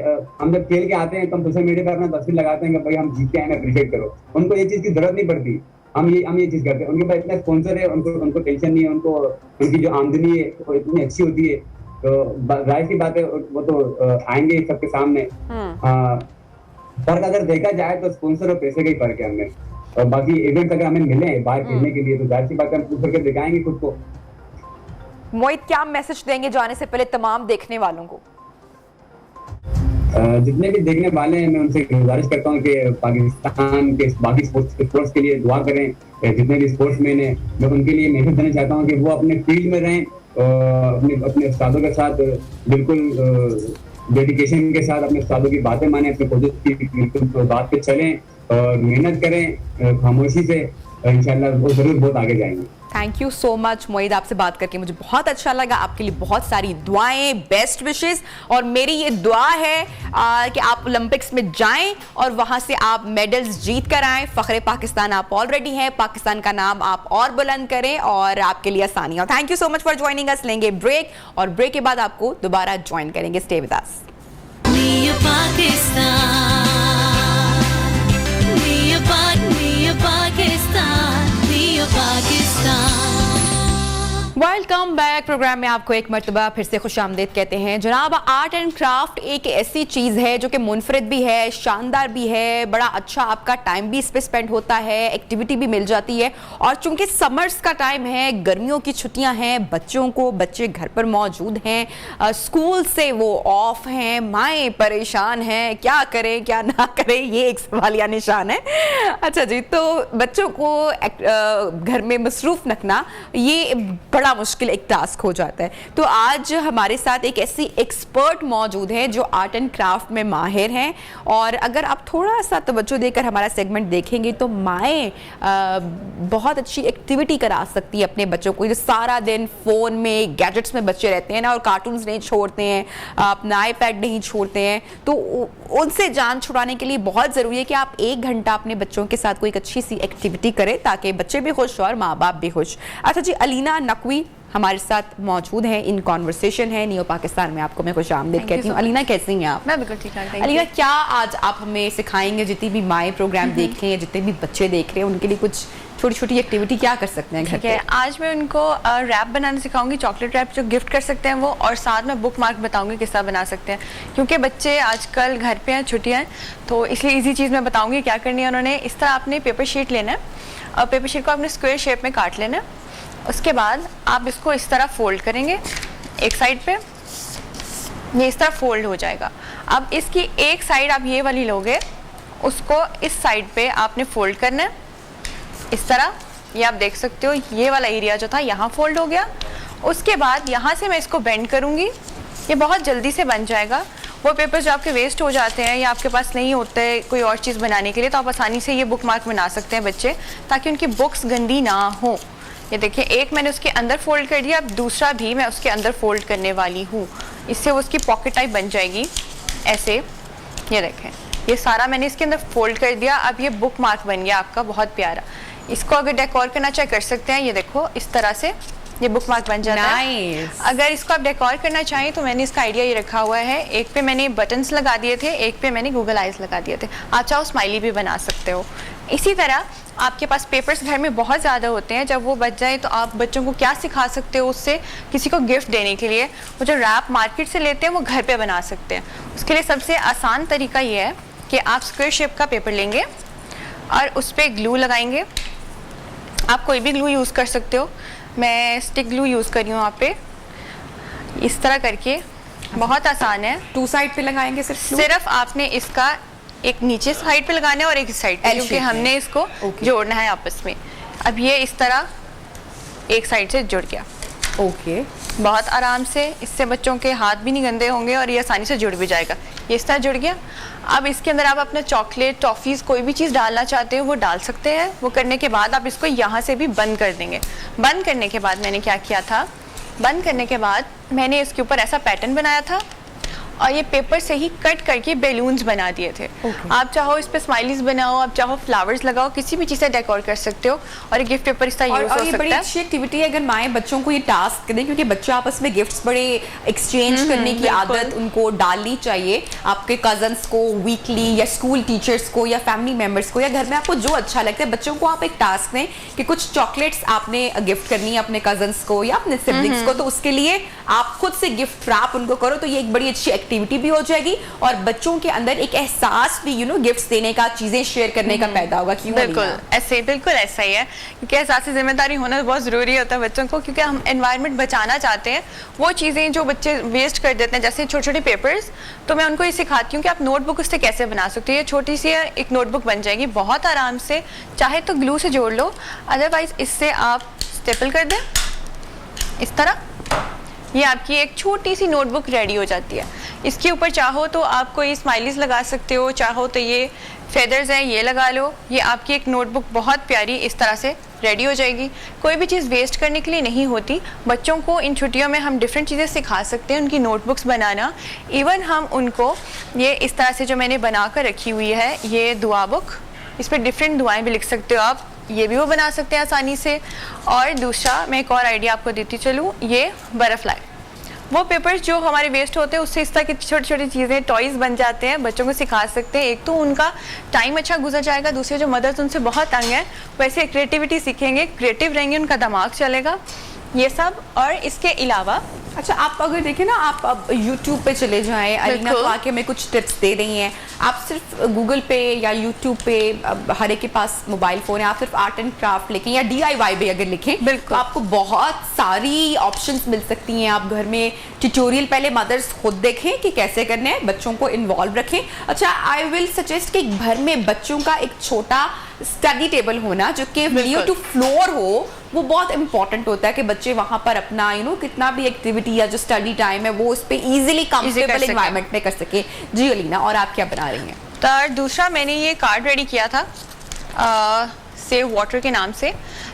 हम जब खेल के आते हैं तो हम सोशल मीडिया पर अपना तस्वीर लगाते हैं कि भाई हम जीत के आए, अप्रिशिएट करो। उनको ये चीज की जरूरत नहीं पड़ती, हम ये चीज करते हैं। उनके पास इतना स्पॉन्सर है, उनको टेंशन नहीं है, उनको उनकी जो आमदनी है वो इतनी अच्छी होती है। तो जाहिर सी बात है वो तो आएंगे सबके सामने। फर्क अगर देखा जाए तो स्पॉन्सर और पैसे का ही फर्क है हमें, और बाकी इवेंट अगर हमें मिले बाहर खेलने के लिए तो जाहिर सी बात है हम पूछ करके दिखाएंगे खुद को। मोहित, क्या मैसेज देंगे जाने से पहले तमाम देखने वालों को? जितने भी देखने वाले हैं मैं उनसे गुजारिश करता हूँ कि पाकिस्तान के बाकी स्पोर्ट्स के लिए दुआ करें। जितने भी स्पोर्ट्समैन हैं मैं उनके लिए मैसेज देना चाहता हूँ कि वो अपने फील्ड में रहें, अपने उस्तादों के साथ बिल्कुल डेडिकेशन के साथ अपने उस्तादों की बातें माने, अपने कोचेस की बिल्कुल बात पे चलें और मेहनत करें खामोशी से, इंशाल्लाह वो जरूर बहुत आगे जाएंगे। थैंक यू सो मच मोहित, आपसे बात करके मुझे बहुत अच्छा लगा। आपके लिए बहुत सारी दुआएं, बेस्ट विशेस, और मेरी ये दुआ है कि आप ओलंपिक्स में जाएं और वहां से आप मेडल्स जीत कर आएं। फख्रे पाकिस्तान आप ऑलरेडी हैं, पाकिस्तान का नाम आप और बुलंद करें और आपके लिए आसानियां। Thank you so much for joining us. लेंगे ब्रेक और ब्रेक के बाद आपको दोबारा ज्वाइन करेंगे। Stay with us. Welcome back. Programme में आपको एक मर्तबा फिर से खुशामदीद कहते हैं। जनाब, आर्ट एंड क्राफ्ट एक ऐसी चीज़ है जो कि मुनफरिद भी है, शानदार भी है, बड़ा अच्छा आपका टाइम भी इस पे स्पेंड होता है, एक्टिविटी भी मिल जाती है। और चूंकि समर्स का टाइम है, गर्मियों की छुट्टियां हैं, बच्चे घर पर मौजूद हैं, स्कूल से वो ऑफ हैं, माएँ परेशान हैं, क्या करें क्या ना करें, ये एक सवालिया निशान है। अच्छा जी, तो बच्चों को घर में मसरूफ रखना ये बड़ा मुश्किल एक टास्क हो जाता है। तो आज हमारे साथ एक ऐसी एक्सपर्ट मौजूद है जो आर्ट एंड क्राफ्ट में माहिर हैं, और अगर आप थोड़ा सा तवज्जो देकर हमारा सेगमेंट देखेंगे तो माएँ बहुत अच्छी एक्टिविटी करा सकती है अपने बच्चों को। जो सारा दिन फ़ोन में, गैजेट्स में बच्चे रहते हैं ना, और कार्टून्स नहीं छोड़ते हैं, अपना आईपैड नहीं छोड़ते हैं, तो उनसे जान छुड़ाने के लिए बहुत ज़रूरी है कि आप 1 घंटा अपने बच्चों के साथ कोई एक अच्छी सी एक्टिविटी करें ताकि बच्चे भी खुश और माँ बाप भी खुश। अच्छा जी, अलीना नकवी हमारे साथ मौजूद हैं, इन कॉन्वर्सेशन है नियो पाकिस्तान में। आपको मैं खुश आमदीद कहती हूँ। अलीना, कैसी हैं आप? मैं बिल्कुल ठीक ठाक। अलीना, क्या आज आप हमें सिखाएंगे, जितनी भी माएँ प्रोग्राम देख रहे हैं, जितने भी बच्चे देख रहे हैं, उनके लिए कुछ छोटी छोटी एक्टिविटी क्या कर सकते हैं घर पे? आज मैं उनको रैप बनाना सिखाऊंगी, चॉकलेट रैप जो गिफ्ट कर सकते हैं वो, और साथ में बुक मार्क बताऊंगी किस तरह बना सकते हैं, क्योंकि बच्चे आजकल घर पे हैं, छुट्टियां हैं, तो इसलिए इजी चीज़ मैं बताऊंगी क्या करनी है उन्होंने। इस तरह आपने पेपर शीट लेना है और पेपर शीट को आपने स्क्वायर शेप में काट लेना है। उसके बाद आप इसको इस तरह फोल्ड करेंगे एक साइड पे, ये इस तरह फोल्ड हो जाएगा। अब इसकी एक साइड आप ये वाली लोगे, उसको इस साइड पे आपने फोल्ड करना है इस तरह। ये आप देख सकते हो, ये वाला एरिया जो था यहाँ फोल्ड हो गया। उसके बाद यहाँ से मैं इसको बेंड करूँगी, ये बहुत जल्दी से बन जाएगा। वो पेपर्स जो आपके वेस्ट हो जाते हैं या आपके पास नहीं होते कोई और चीज़ बनाने के लिए, तो आप आसानी से ये बुक मार्क बना सकते हैं बच्चे, ताकि उनकी बुक्स गंदी ना हो। ये देखिए, एक मैंने उसके अंदर फोल्ड कर दिया, अब दूसरा भी मैं उसके अंदर फोल्ड करने वाली हूँ। इससे वो उसकी पॉकेट टाइप बन जाएगी ऐसे। ये देखें, ये सारा मैंने इसके अंदर फोल्ड कर दिया। अब ये बुक मार्क बन गया आपका, बहुत प्यारा। इसको अगर डेकोर करना चाहे कर सकते हैं। ये देखो, इस तरह से ये बुक मार्क बन जाता है। अगर इसको आप डेकोर करना चाहें तो मैंने इसका आइडिया ये रखा हुआ है, एक पे मैंने बटन्स लगा दिए थे, एक पे मैंने गूगल आइज लगा दिए थे। आप चाहो स्माइली भी बना सकते हो। इसी तरह आपके पास पेपर्स घर में बहुत ज़्यादा होते हैं, जब वो बच जाए तो आप बच्चों को क्या सिखा सकते हो उससे, किसी को गिफ्ट देने के लिए वो जो रैप मार्केट से लेते हैं वो घर पे बना सकते हैं। उसके लिए सबसे आसान तरीका ये है कि आप स्क्वायर शेप का पेपर लेंगे और उस पर ग्लू लगाएंगे। आप कोई भी ग्लू यूज़ कर सकते हो, मैं स्टिक ग्लू यूज़ कर रही हूँ यहाँ पे। इस तरह करके, बहुत आसान है। 2 साइड पे लगाएंगे सिर्फ आपने इसका एक नीचे साइड पे लगाना है और एक साइड पे, क्योंकि हमने इसको जोड़ना है आपस में। अब ये इस तरह एक साइड से जुड़ गया। ओके, बहुत आराम से, इससे बच्चों के हाथ भी नहीं गंदे होंगे और ये आसानी से जुड़ भी जाएगा। ये इस तरह जुड़ गया। अब इसके अंदर आप अपना चॉकलेट, टॉफीज़, कोई भी चीज़ डालना चाहते हो वो डाल सकते हैं। वो करने के बाद आप इसको यहाँ से भी बंद कर देंगे। बंद करने के बाद मैंने क्या किया था, बंद करने के बाद मैंने इसके ऊपर ऐसा पैटर्न बनाया था और ये पेपर से ही कट करके बैलून्स बना दिए थे। आप चाहो इस पे स्माइलीज बनाओ, आप चाहो फ्लावर्स लगाओ, किसी भी चीज़ से डेकोर कर सकते हो और ये गिफ्ट पेपर इस तरह यूज हो सकता है। ये बड़ी अच्छी एक्टिविटी है अगर माएँ बच्चों को ये टास्क दें, क्योंकि बच्चे आपस में गिफ्ट्स बड़े एक्सचेंज करने की आदत उनको डालनी चाहिए। आपके कजन्स को वीकली, या स्कूल टीचर्स को, या फैमिली मेम्बर्स को, या घर में आपको जो अच्छा लगता है, बच्चों को आप एक टास्क दें कि कुछ चॉकलेट्स आपने गिफ्ट करनी है अपने कजन्स को या अपने सिबलिंग्स को, तो उसके लिए आप खुद से गिफ्ट रैप उनको करो। तो ये एक बड़ी अच्छी एक्टिविटी भी हो जाएगी और बच्चों के अंदर एक एहसास भी गिफ्ट्स देने का, चीजें शेयर करने का पैदा होगा। क्यों? बिल्कुल ऐसा ही है, क्योंकि एहसास जिम्मेदारी होना बहुत जरूरी होता है बच्चों को, क्योंकि हम एनवायरनमेंट बचाना चाहते हैं। वो चीजें जो बच्चे वेस्ट कर देते हैं, जैसे छोटे छोटे पेपर्स, तो मैं उनको ये सिखाती हूँ कि आप नोटबुक उससे कैसे बना सकते हो। ये छोटी सी एक नोटबुक बन जाएगी बहुत आराम से। चाहे तो ग्लू से जोड़ लो, अदरवाइज इससे आप स्टेपल कर दें इस तरह। ये आपकी एक छोटी सी नोटबुक रेडी हो जाती है। इसके ऊपर चाहो तो आप कोई स्माइलीज लगा सकते हो, चाहो तो ये फेदर्स हैं ये लगा लो। ये आपकी एक नोटबुक बहुत प्यारी इस तरह से रेडी हो जाएगी। कोई भी चीज़ वेस्ट करने के लिए नहीं होती। बच्चों को इन छुट्टियों में हम डिफरेंट चीज़ें सिखा सकते हैं, उनकी नोटबुक्स बनाना। इवन हम उनको ये इस तरह से जो मैंने बना कर रखी हुई है, ये दुआ बुक, इस पर डिफरेंट दुआएं भी लिख सकते हो आप, ये भी वो बना सकते हैं आसानी से। और दूसरा मैं एक और आइडिया आपको देती चलूँ, ये बटरफ्लाई, वो पेपर्स जो हमारे वेस्ट होते हैं उससे इस तरह की छोटी छोटी चीज़ें, टॉयज़ बन जाते हैं, बच्चों को सिखा सकते हैं। एक तो उनका टाइम अच्छा गुजर जाएगा, दूसरे जो मदर्स उनसे बहुत तंग है वैसे क्रिएटिविटी सीखेंगे, क्रिएटिव रहेंगे, उनका दिमाग चलेगा, ये सब। और इसके अलावा अच्छा, आप अगर देखें ना, आप अब YouTube पे चले जाएं, अलीना तो आके हमें कुछ टिप्स दे रही हैं। आप सिर्फ गूगल पे या YouTube पे, हर एक के पास मोबाइल फ़ोन है, आप सिर्फ आर्ट एंड क्राफ्ट लिखें या DIY भी अगर लिखें तो आपको बहुत सारी ऑप्शंस मिल सकती हैं। आप घर में ट्यूटोरियल पहले मदर्स खुद देखें कि कैसे करने हैं, बच्चों को इन्वॉल्व रखें। अच्छा, आई विल सजेस्ट कि घर में बच्चों का एक छोटा स्टडी टेबल होना जो कि वीडियो टू फ्लोर हो, वो बहुत इंपॉर्टेंट होता है कि बच्चे वहां पर अपना कितना भी एक्टिविटी या जो स्टडी टाइम है वो उस पर इजीली कंफर्टेबल एनवायरनमेंट में कर सके। जी अलीना, और आप क्या बना रही हैं? तो दूसरा मैंने ये कार्ड रेडी किया था सेव वाटर के नाम से,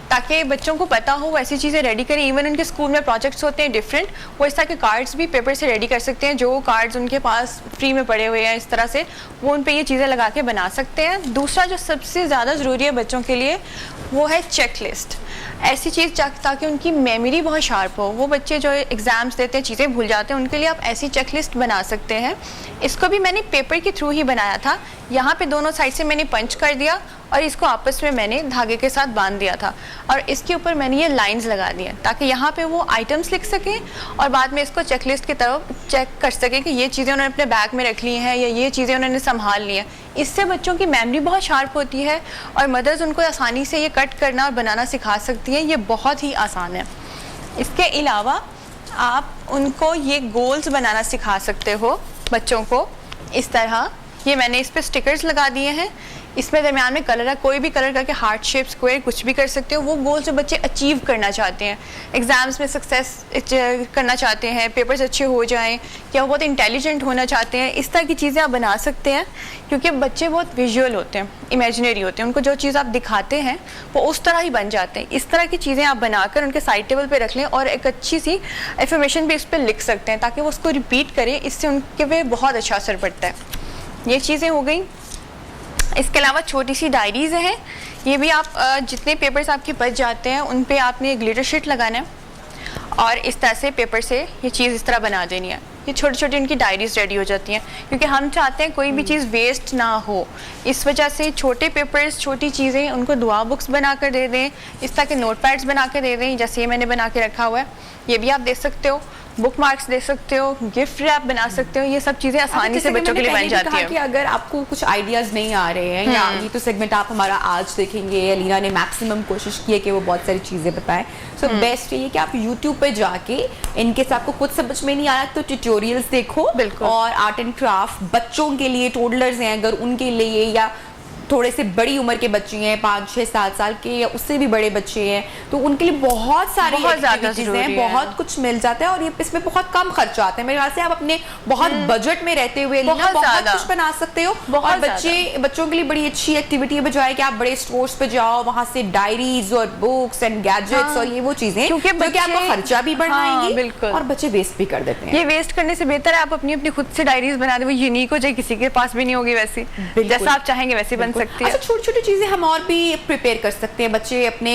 ताकि बच्चों को पता हो वो ऐसी चीज़ें रेडी करें। इवन उनके स्कूल में प्रोजेक्ट्स होते हैं डिफरेंट, वो इस तरह के कार्ड्स भी पेपर से रेडी कर सकते हैं। जो कार्ड्स उनके पास फ्री में पड़े हुए हैं इस तरह से, वो उन पे ये चीज़ें लगा के बना सकते हैं। दूसरा जो सबसे ज़्यादा ज़रूरी है बच्चों के लिए, वो है चेक लिस्ट। ऐसी चीज़ ताकि उनकी मेमोरी बहुत शार्प हो। वो बच्चे जो एग्ज़ाम्स देते हैं, चीज़ें भूल जाते हैं, उनके लिए आप ऐसी चेक लिस्ट बना सकते हैं। इसको भी मैंने पेपर के थ्रू ही बनाया था। यहाँ पे दोनों साइड से मैंने पंच कर दिया और इसको आपस में मैंने धागे के साथ बांध दिया था और इसके ऊपर मैंने ये लाइंस लगा दी हैं ताकि यहाँ पे वो आइटम्स लिख सकें और बाद में इसको चेकलिस्ट की तरफ चेक कर सकें कि ये चीज़ें उन्होंने अपने बैग में रख ली हैं या ये चीज़ें उन्होंने संभाल ली हैं। इससे बच्चों की मेमोरी बहुत शार्प होती है और मदर्स उनको आसानी से ये कट करना और बनाना सिखा सकती हैं। ये बहुत ही आसान है। इसके अलावा आप उनको ये गोल्स बनाना सिखा सकते हो बच्चों को इस तरह। ये मैंने इस पर स्टिकर्स लगा दिए हैं, इसमें दरमियान में कलर है, कोई भी कलर करके हार्ट शेप, स्क्वायर कुछ भी कर सकते हो। वो गोल जो बच्चे अचीव करना चाहते हैं, एग्जाम्स में सक्सेस करना चाहते हैं, पेपर्स अच्छे हो जाएं, या वो बहुत इंटेलिजेंट होना चाहते हैं, इस तरह की चीज़ें आप बना सकते हैं। क्योंकि बच्चे बहुत विजुअल होते हैं, इमेजिनरी होते हैं, उनको जो चीज़ आप दिखाते हैं वो उस तरह ही बन जाते हैं। इस तरह की चीज़ें आप बनाकर उनके साइड टेबल पर रख लें और एक अच्छी सी एफर्मेशन भी इस पर लिख सकते हैं ताकि वो उसको रिपीट करें। इससे उनके पे बहुत अच्छा असर पड़ता है। ये चीज़ें हो गई। इसके अलावा छोटी सी डायरीज़ हैं, ये भी आप जितने पेपर्स आपके बच जाते हैं उन पे आपने ग्लिटर शीट लगाना है और इस तरह से पेपर से ये चीज़ इस तरह बना देनी है। ये छोटी छोटी उनकी डायरीज़ रेडी हो जाती हैं क्योंकि हम चाहते हैं कोई भी चीज़ वेस्ट ना हो। इस वजह से छोटे पेपर्स, छोटी चीज़ें उनको दुआ बुक्स बना कर दे दें, इस तरह के नोट पैड्स बना के दे दें, जैसे ये मैंने बना के रखा हुआ है, ये भी आप दे सकते हो। बुक मार्क्स दे सकते हो, गिफ्ट रैप बना सकते हो, ये सब चीजें आसानी से बच्चों के लिए बन जाती है। कि अगर आपको कुछ आइडियाज नहीं आ रहे हैं या ये तो सेगमेंट आप हमारा आज देखेंगे, अलीना ने मैक्सिमम कोशिश की है कि वो बहुत सारी चीजें बताएं, सो बेस्ट ये कि आप यूट्यूब पे जाके इनके साथ आपको कुछ समझ में नहीं आया तो ट्यूटोरियल्स देखो, और आर्ट एंड क्राफ्ट बच्चों के लिए, टोडलर्स हैं अगर उनके लिए, या थोड़े से बड़ी उम्र के बच्चे हैं 5, 6, 7 साल के या उससे भी बड़े बच्चे हैं, तो उनके लिए बहुत सारी एक्टिविटीज हैं, बहुत कुछ मिल जाता है और ये इसमें बहुत कम खर्चा आता है। मेरे ख्याल से आप अपने बहुत बजट में रहते हुए बहुत कुछ बना सकते हो, और बच्चों के लिए बड़ी अच्छी एक्टिविटी है, बजाय कि आप बड़े स्टोर्स पे जाओ, वहां से डायरीज और बुक्स एंड गैजेट्स और ये वो चीजें जो कि आपका खर्चा भी बढ़ाएंगी और बच्चे वेस्ट भी कर देते हैं। ये वेस्ट करने से बेहतर है आप अपनी अपनी खुद से डायरीज बना दे, वो यूनिक हो जाए, किसी के पास भी नहीं होगी वैसी, जैसा आप चाहेंगे वैसे बन सकती है। अच्छा, छोटी छोटी चीजें हम और भी प्रिपेयर कर सकते हैं, बच्चे अपने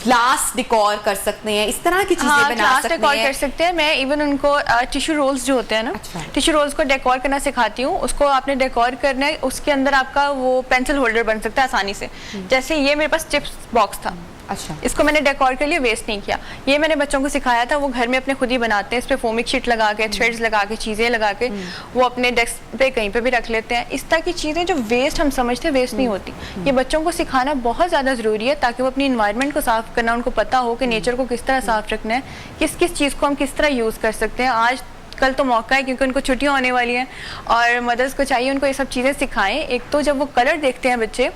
ग्लास डेकोर कर सकते हैं, इस तरह की चीजें बना सकते हैं। मैं इवन उनको टिश्यू रोल्स जो होते हैं ना, टिश्यू रोल्स को डेकोर करना सिखाती हूँ। उसको आपने डेकोर करना है, उसके अंदर आपका वो पेंसिल होल्डर बन सकता है आसानी से। जैसे ये मेरे पास चिप्स बॉक्स था, अच्छा, इसको मैंने डेकोर कर लिया, वेस्ट नहीं किया। ये मैंने बच्चों को सिखाया था, वो घर में अपने खुद ही बनाते हैं, इस पे फोमिक शीट लगा के, थ्रेड्स लगा के, चीजें लगा के वो अपने डेस्क पे कहीं पे भी रख लेते हैं। इस तरह की चीजें जो वेस्ट हम समझते हैं वेस्ट नहीं होती, ये बच्चों को सिखाना बहुत ज्यादा जरूरी है, ताकि वो अपनी इन्वायरमेंट को साफ करना, उनको पता हो कि नेचर को किस तरह साफ रखना है, किस किस चीज को हम किस तरह यूज कर सकते हैं। आज कल तो मौका है क्योंकि उनको छुट्टियां होने वाली हैं और मदर्स को चाहिए उनको ये सब चीज़ें सिखाएं। एक तो जब वो कलर देखते हैं बच्चे,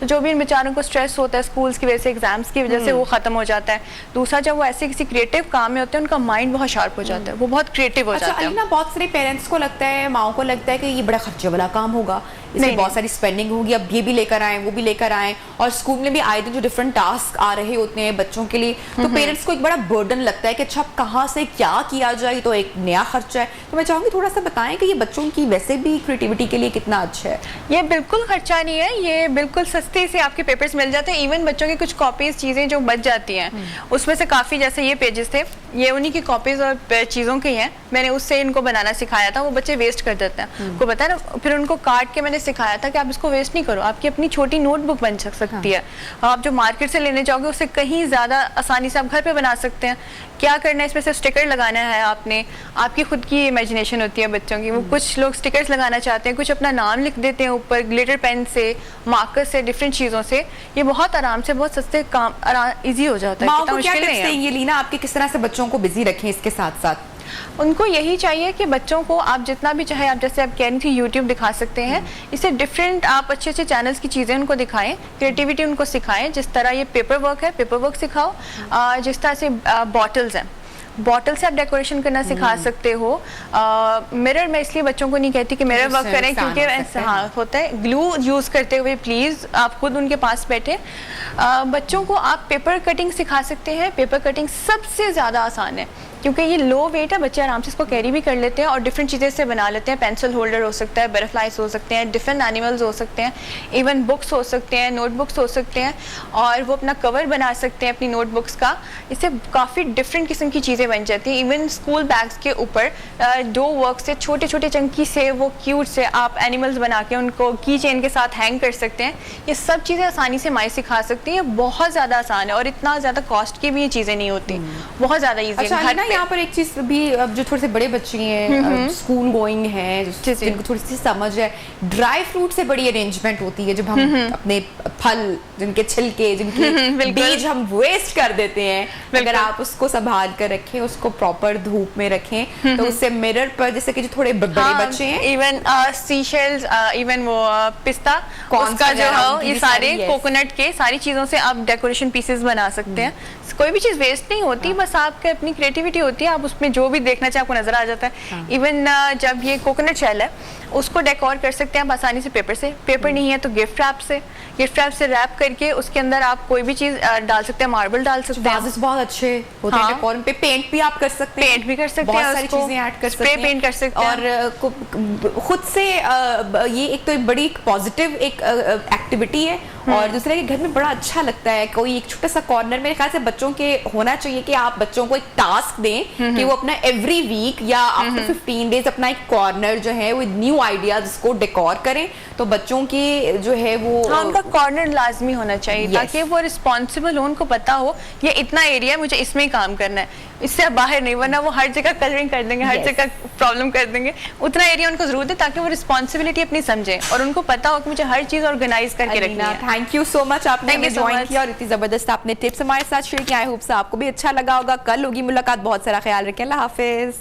तो जो भी इन बेचारों को स्ट्रेस होता है स्कूल्स की वजह से, एग्जाम्स की वजह से, वो खत्म हो जाता है। दूसरा, जब वो ऐसे किसी क्रिएटिव काम में होते हैं, उनका माइंड बहुत शार्प हो जाता है, वो बहुत क्रिएटिव हो जाता है। ना बहुत सारे पेरेंट्स को लगता है, माओ को लगता है कि ये बड़ा खर्चे वाला काम होगा, इसमें बहुत सारी स्पेंडिंग होगी, अब ये भी लेकर आए, वो भी लेकर आए, और स्कूल में भी आए दिन जो डिफरेंट टास्क आ रहे होते हैं बच्चों के लिए, तो पेरेंट्स को एक बड़ा बर्डन लगता है कि अच्छा कहाँ से क्या किया जाए, तो एक नया खर्चा है। तो मैं चाहूंगी थोड़ा सा बताएं कि ये बच्चों की वैसे भी क्रिएटिविटी के लिए कितना अच्छा है। ये बिल्कुल खर्चा नहीं है, ये बिल्कुल सस्ते से आपके पेपर्स मिल जाते हैं। इवन बच्चों की कुछ कॉपीज चीजें जो बच जाती हैं, उसमें से काफी, जैसे ये पेजेस थे, ये उन्हीं की कॉपीज और चीजों की हैं, मैंने उससे इनको बनाना सिखाया था। वो बच्चे वेस्ट कर देते हैं, आपको पता है ना, फिर उनको काट के मैंने सिखाया था कि आप इसको वेस्ट नहीं करो, आपकी अपनी छोटी नोटबुक बन सकती है। आप जो मार्केट से लेने जाओगे उससे कहीं ज्यादा आसानी से आप घर पे बना सकते हैं। क्या करना है, इसमें से स्टिकर लगाना है आपने, आपकी खुद की इमेजिनेशन होती है बच्चों की, वो कुछ लोग स्टिकर्स लगाना चाहते हैं, कुछ अपना नाम लिख देते हैं ऊपर ग्लिटर पेन से, मार्कर से, डिफरेंट चीजों से। ये बहुत आराम से, बहुत सस्ते काम, इजी हो जाता है। क्या टिप्स देंगे लीना आपके, किस तरह से बच्चों को बिजी रखें इसके साथ साथ? उनको यही चाहिए कि बच्चों को आप जितना भी चाहे, आप जैसे आप कह रही थी यूट्यूब दिखा सकते हैं, इससे डिफरेंट आप अच्छे अच्छे चैनल्स की चीज़ें उनको दिखाएं, क्रिएटिविटी उनको सिखाएं। जिस तरह ये पेपर वर्क है, पेपर वर्क सिखाओ। जिस तरह से बॉटल्स हैं, बॉटल से आप डेकोरेशन करना सिखा सकते हो। मिरर मैं इसलिए बच्चों को नहीं कहती कि मिरर वर्क करें, क्योंकि हाँ होता है, ग्लू यूज़ करते हुए प्लीज़ आप खुद उनके पास बैठे। बच्चों को आप पेपर कटिंग सिखा सकते हैं। पेपर कटिंग सबसे ज़्यादा आसान है क्योंकि ये लो वेट है, बच्चे आराम से इसको कैरी भी कर लेते हैं और डिफरेंट चीज़ें से बना लेते हैं। पेंसिल होल्डर हो सकता है, बटरफ्लाइज हो सकते हैं, डिफरेंट एनिमल्स हो सकते हैं, इवन बुक्स हो सकते हैं, नोटबुक्स हो सकते हैं, और वो अपना कवर बना सकते हैं अपनी नोटबुक्स का। इससे काफ़ी डिफरेंट किस्म की चीज़ें बन जाती हैं। इवन स्कूल बैग्स के ऊपर डो वर्क से, छोटे छोटे चंकी से, वो क्यूट से आप एनिमल्स बना के उनको की चेन के साथ हैंग कर सकते हैं। ये सब चीज़ें आसानी से माई सिखा सकती हैं। बहुत ज़्यादा आसान है और इतना ज़्यादा कॉस्ट की भी ये चीज़ें नहीं होती, बहुत ज़्यादा ईजी है। यहाँ पर एक चीज भी, अब जो थोड़े से बड़े बच्चे हैं, स्कूल गोइंग हैं, जिनको थोड़ी सी समझ है, ड्राई फ्रूट से बड़ी अरेंजमेंट होती है। जब हम अपने फल, जिनके छिलके, जिनके बीज हम वेस्ट कर देते हैं, अगर आप उसको संभाल कर रखें, उसको प्रॉपर धूप में रखें, तो उससे मिरर पर, जैसे कि जो थोड़े बड़े बच्चे हैं, इवन सीशेल्स, इवन वो पिस्ता, उसका जो है, ये सारे कोकोनट के सारी चीजों से आप डेकोरेशन पीसेस बना सकते हैं। कोई भी चीज वेस्ट नहीं होती, बस आपके अपनी क्रिएटिविटी होती है। आप उसमें जो भी देखना चाहे आपको नजर आ जाता है। इवन जब ये कोकोनट शेल है, उसको डेकोर कर सकते हैं आप आसानी से पेपर से। पेपर नहीं है तो गिफ्ट रैप से, गिफ्ट रैप से रैप करके उसके अंदर आप कोई भी चीज डाल सकते हैं, मार्बल डाल सकते हैं, बहुत अच्छे होते हैं डेकोर पे। पेंट भी आप कर सकते हैं, पेंट भी कर सकते हैं, बहुत सारी चीजें ऐड कर सकते हैं, स्प्रे पेंट कर सकते हैं, और खुद से ये एक तो एक बड़ी पॉजिटिव एक एक्टिविटी है, और दूसरा कि घर में बड़ा अच्छा लगता है कोई एक छोटा सा कॉर्नर, मेरे ख्याल से बच्चों के होना चाहिए कि आप बच्चों को एक टास्क दें कि वो अपना एवरी वीक या आफ्टर 15 डेज अपना एक कॉर्नर जो है विद न्यू आइडियाज उसको डेकोर करें, तो बच्चों की जो है वो उनका कॉर्नर लाजमी होना चाहिए ताकि वो रिस्पॉन्सिबल हो, उनको पता हो ये इतना एरिया है, मुझे इसमें ही काम करना है, इससे बाहर नहीं, वरना वो हर जगह कलरिंग कर देंगे, हर जगह प्रॉब्लम कर देंगे। उतना एरिया उनको जरूरत है ताकि वो रिस्पॉन्सिबिलिटी अपनी समझे और उनको पता हो कि मुझे हर चीज ऑर्गेनाइज करके रखनी है। थैंक यू सो मच, आपने ज्वाइन किया और इतनी जबरदस्त आपने टिप्स हमारे साथ शेयर किया। आई होप से आपको भी अच्छा लगा होगा। कल होगी मुलाकात, बहुत सारा ख्याल रखें, अल्लाह हाफिज।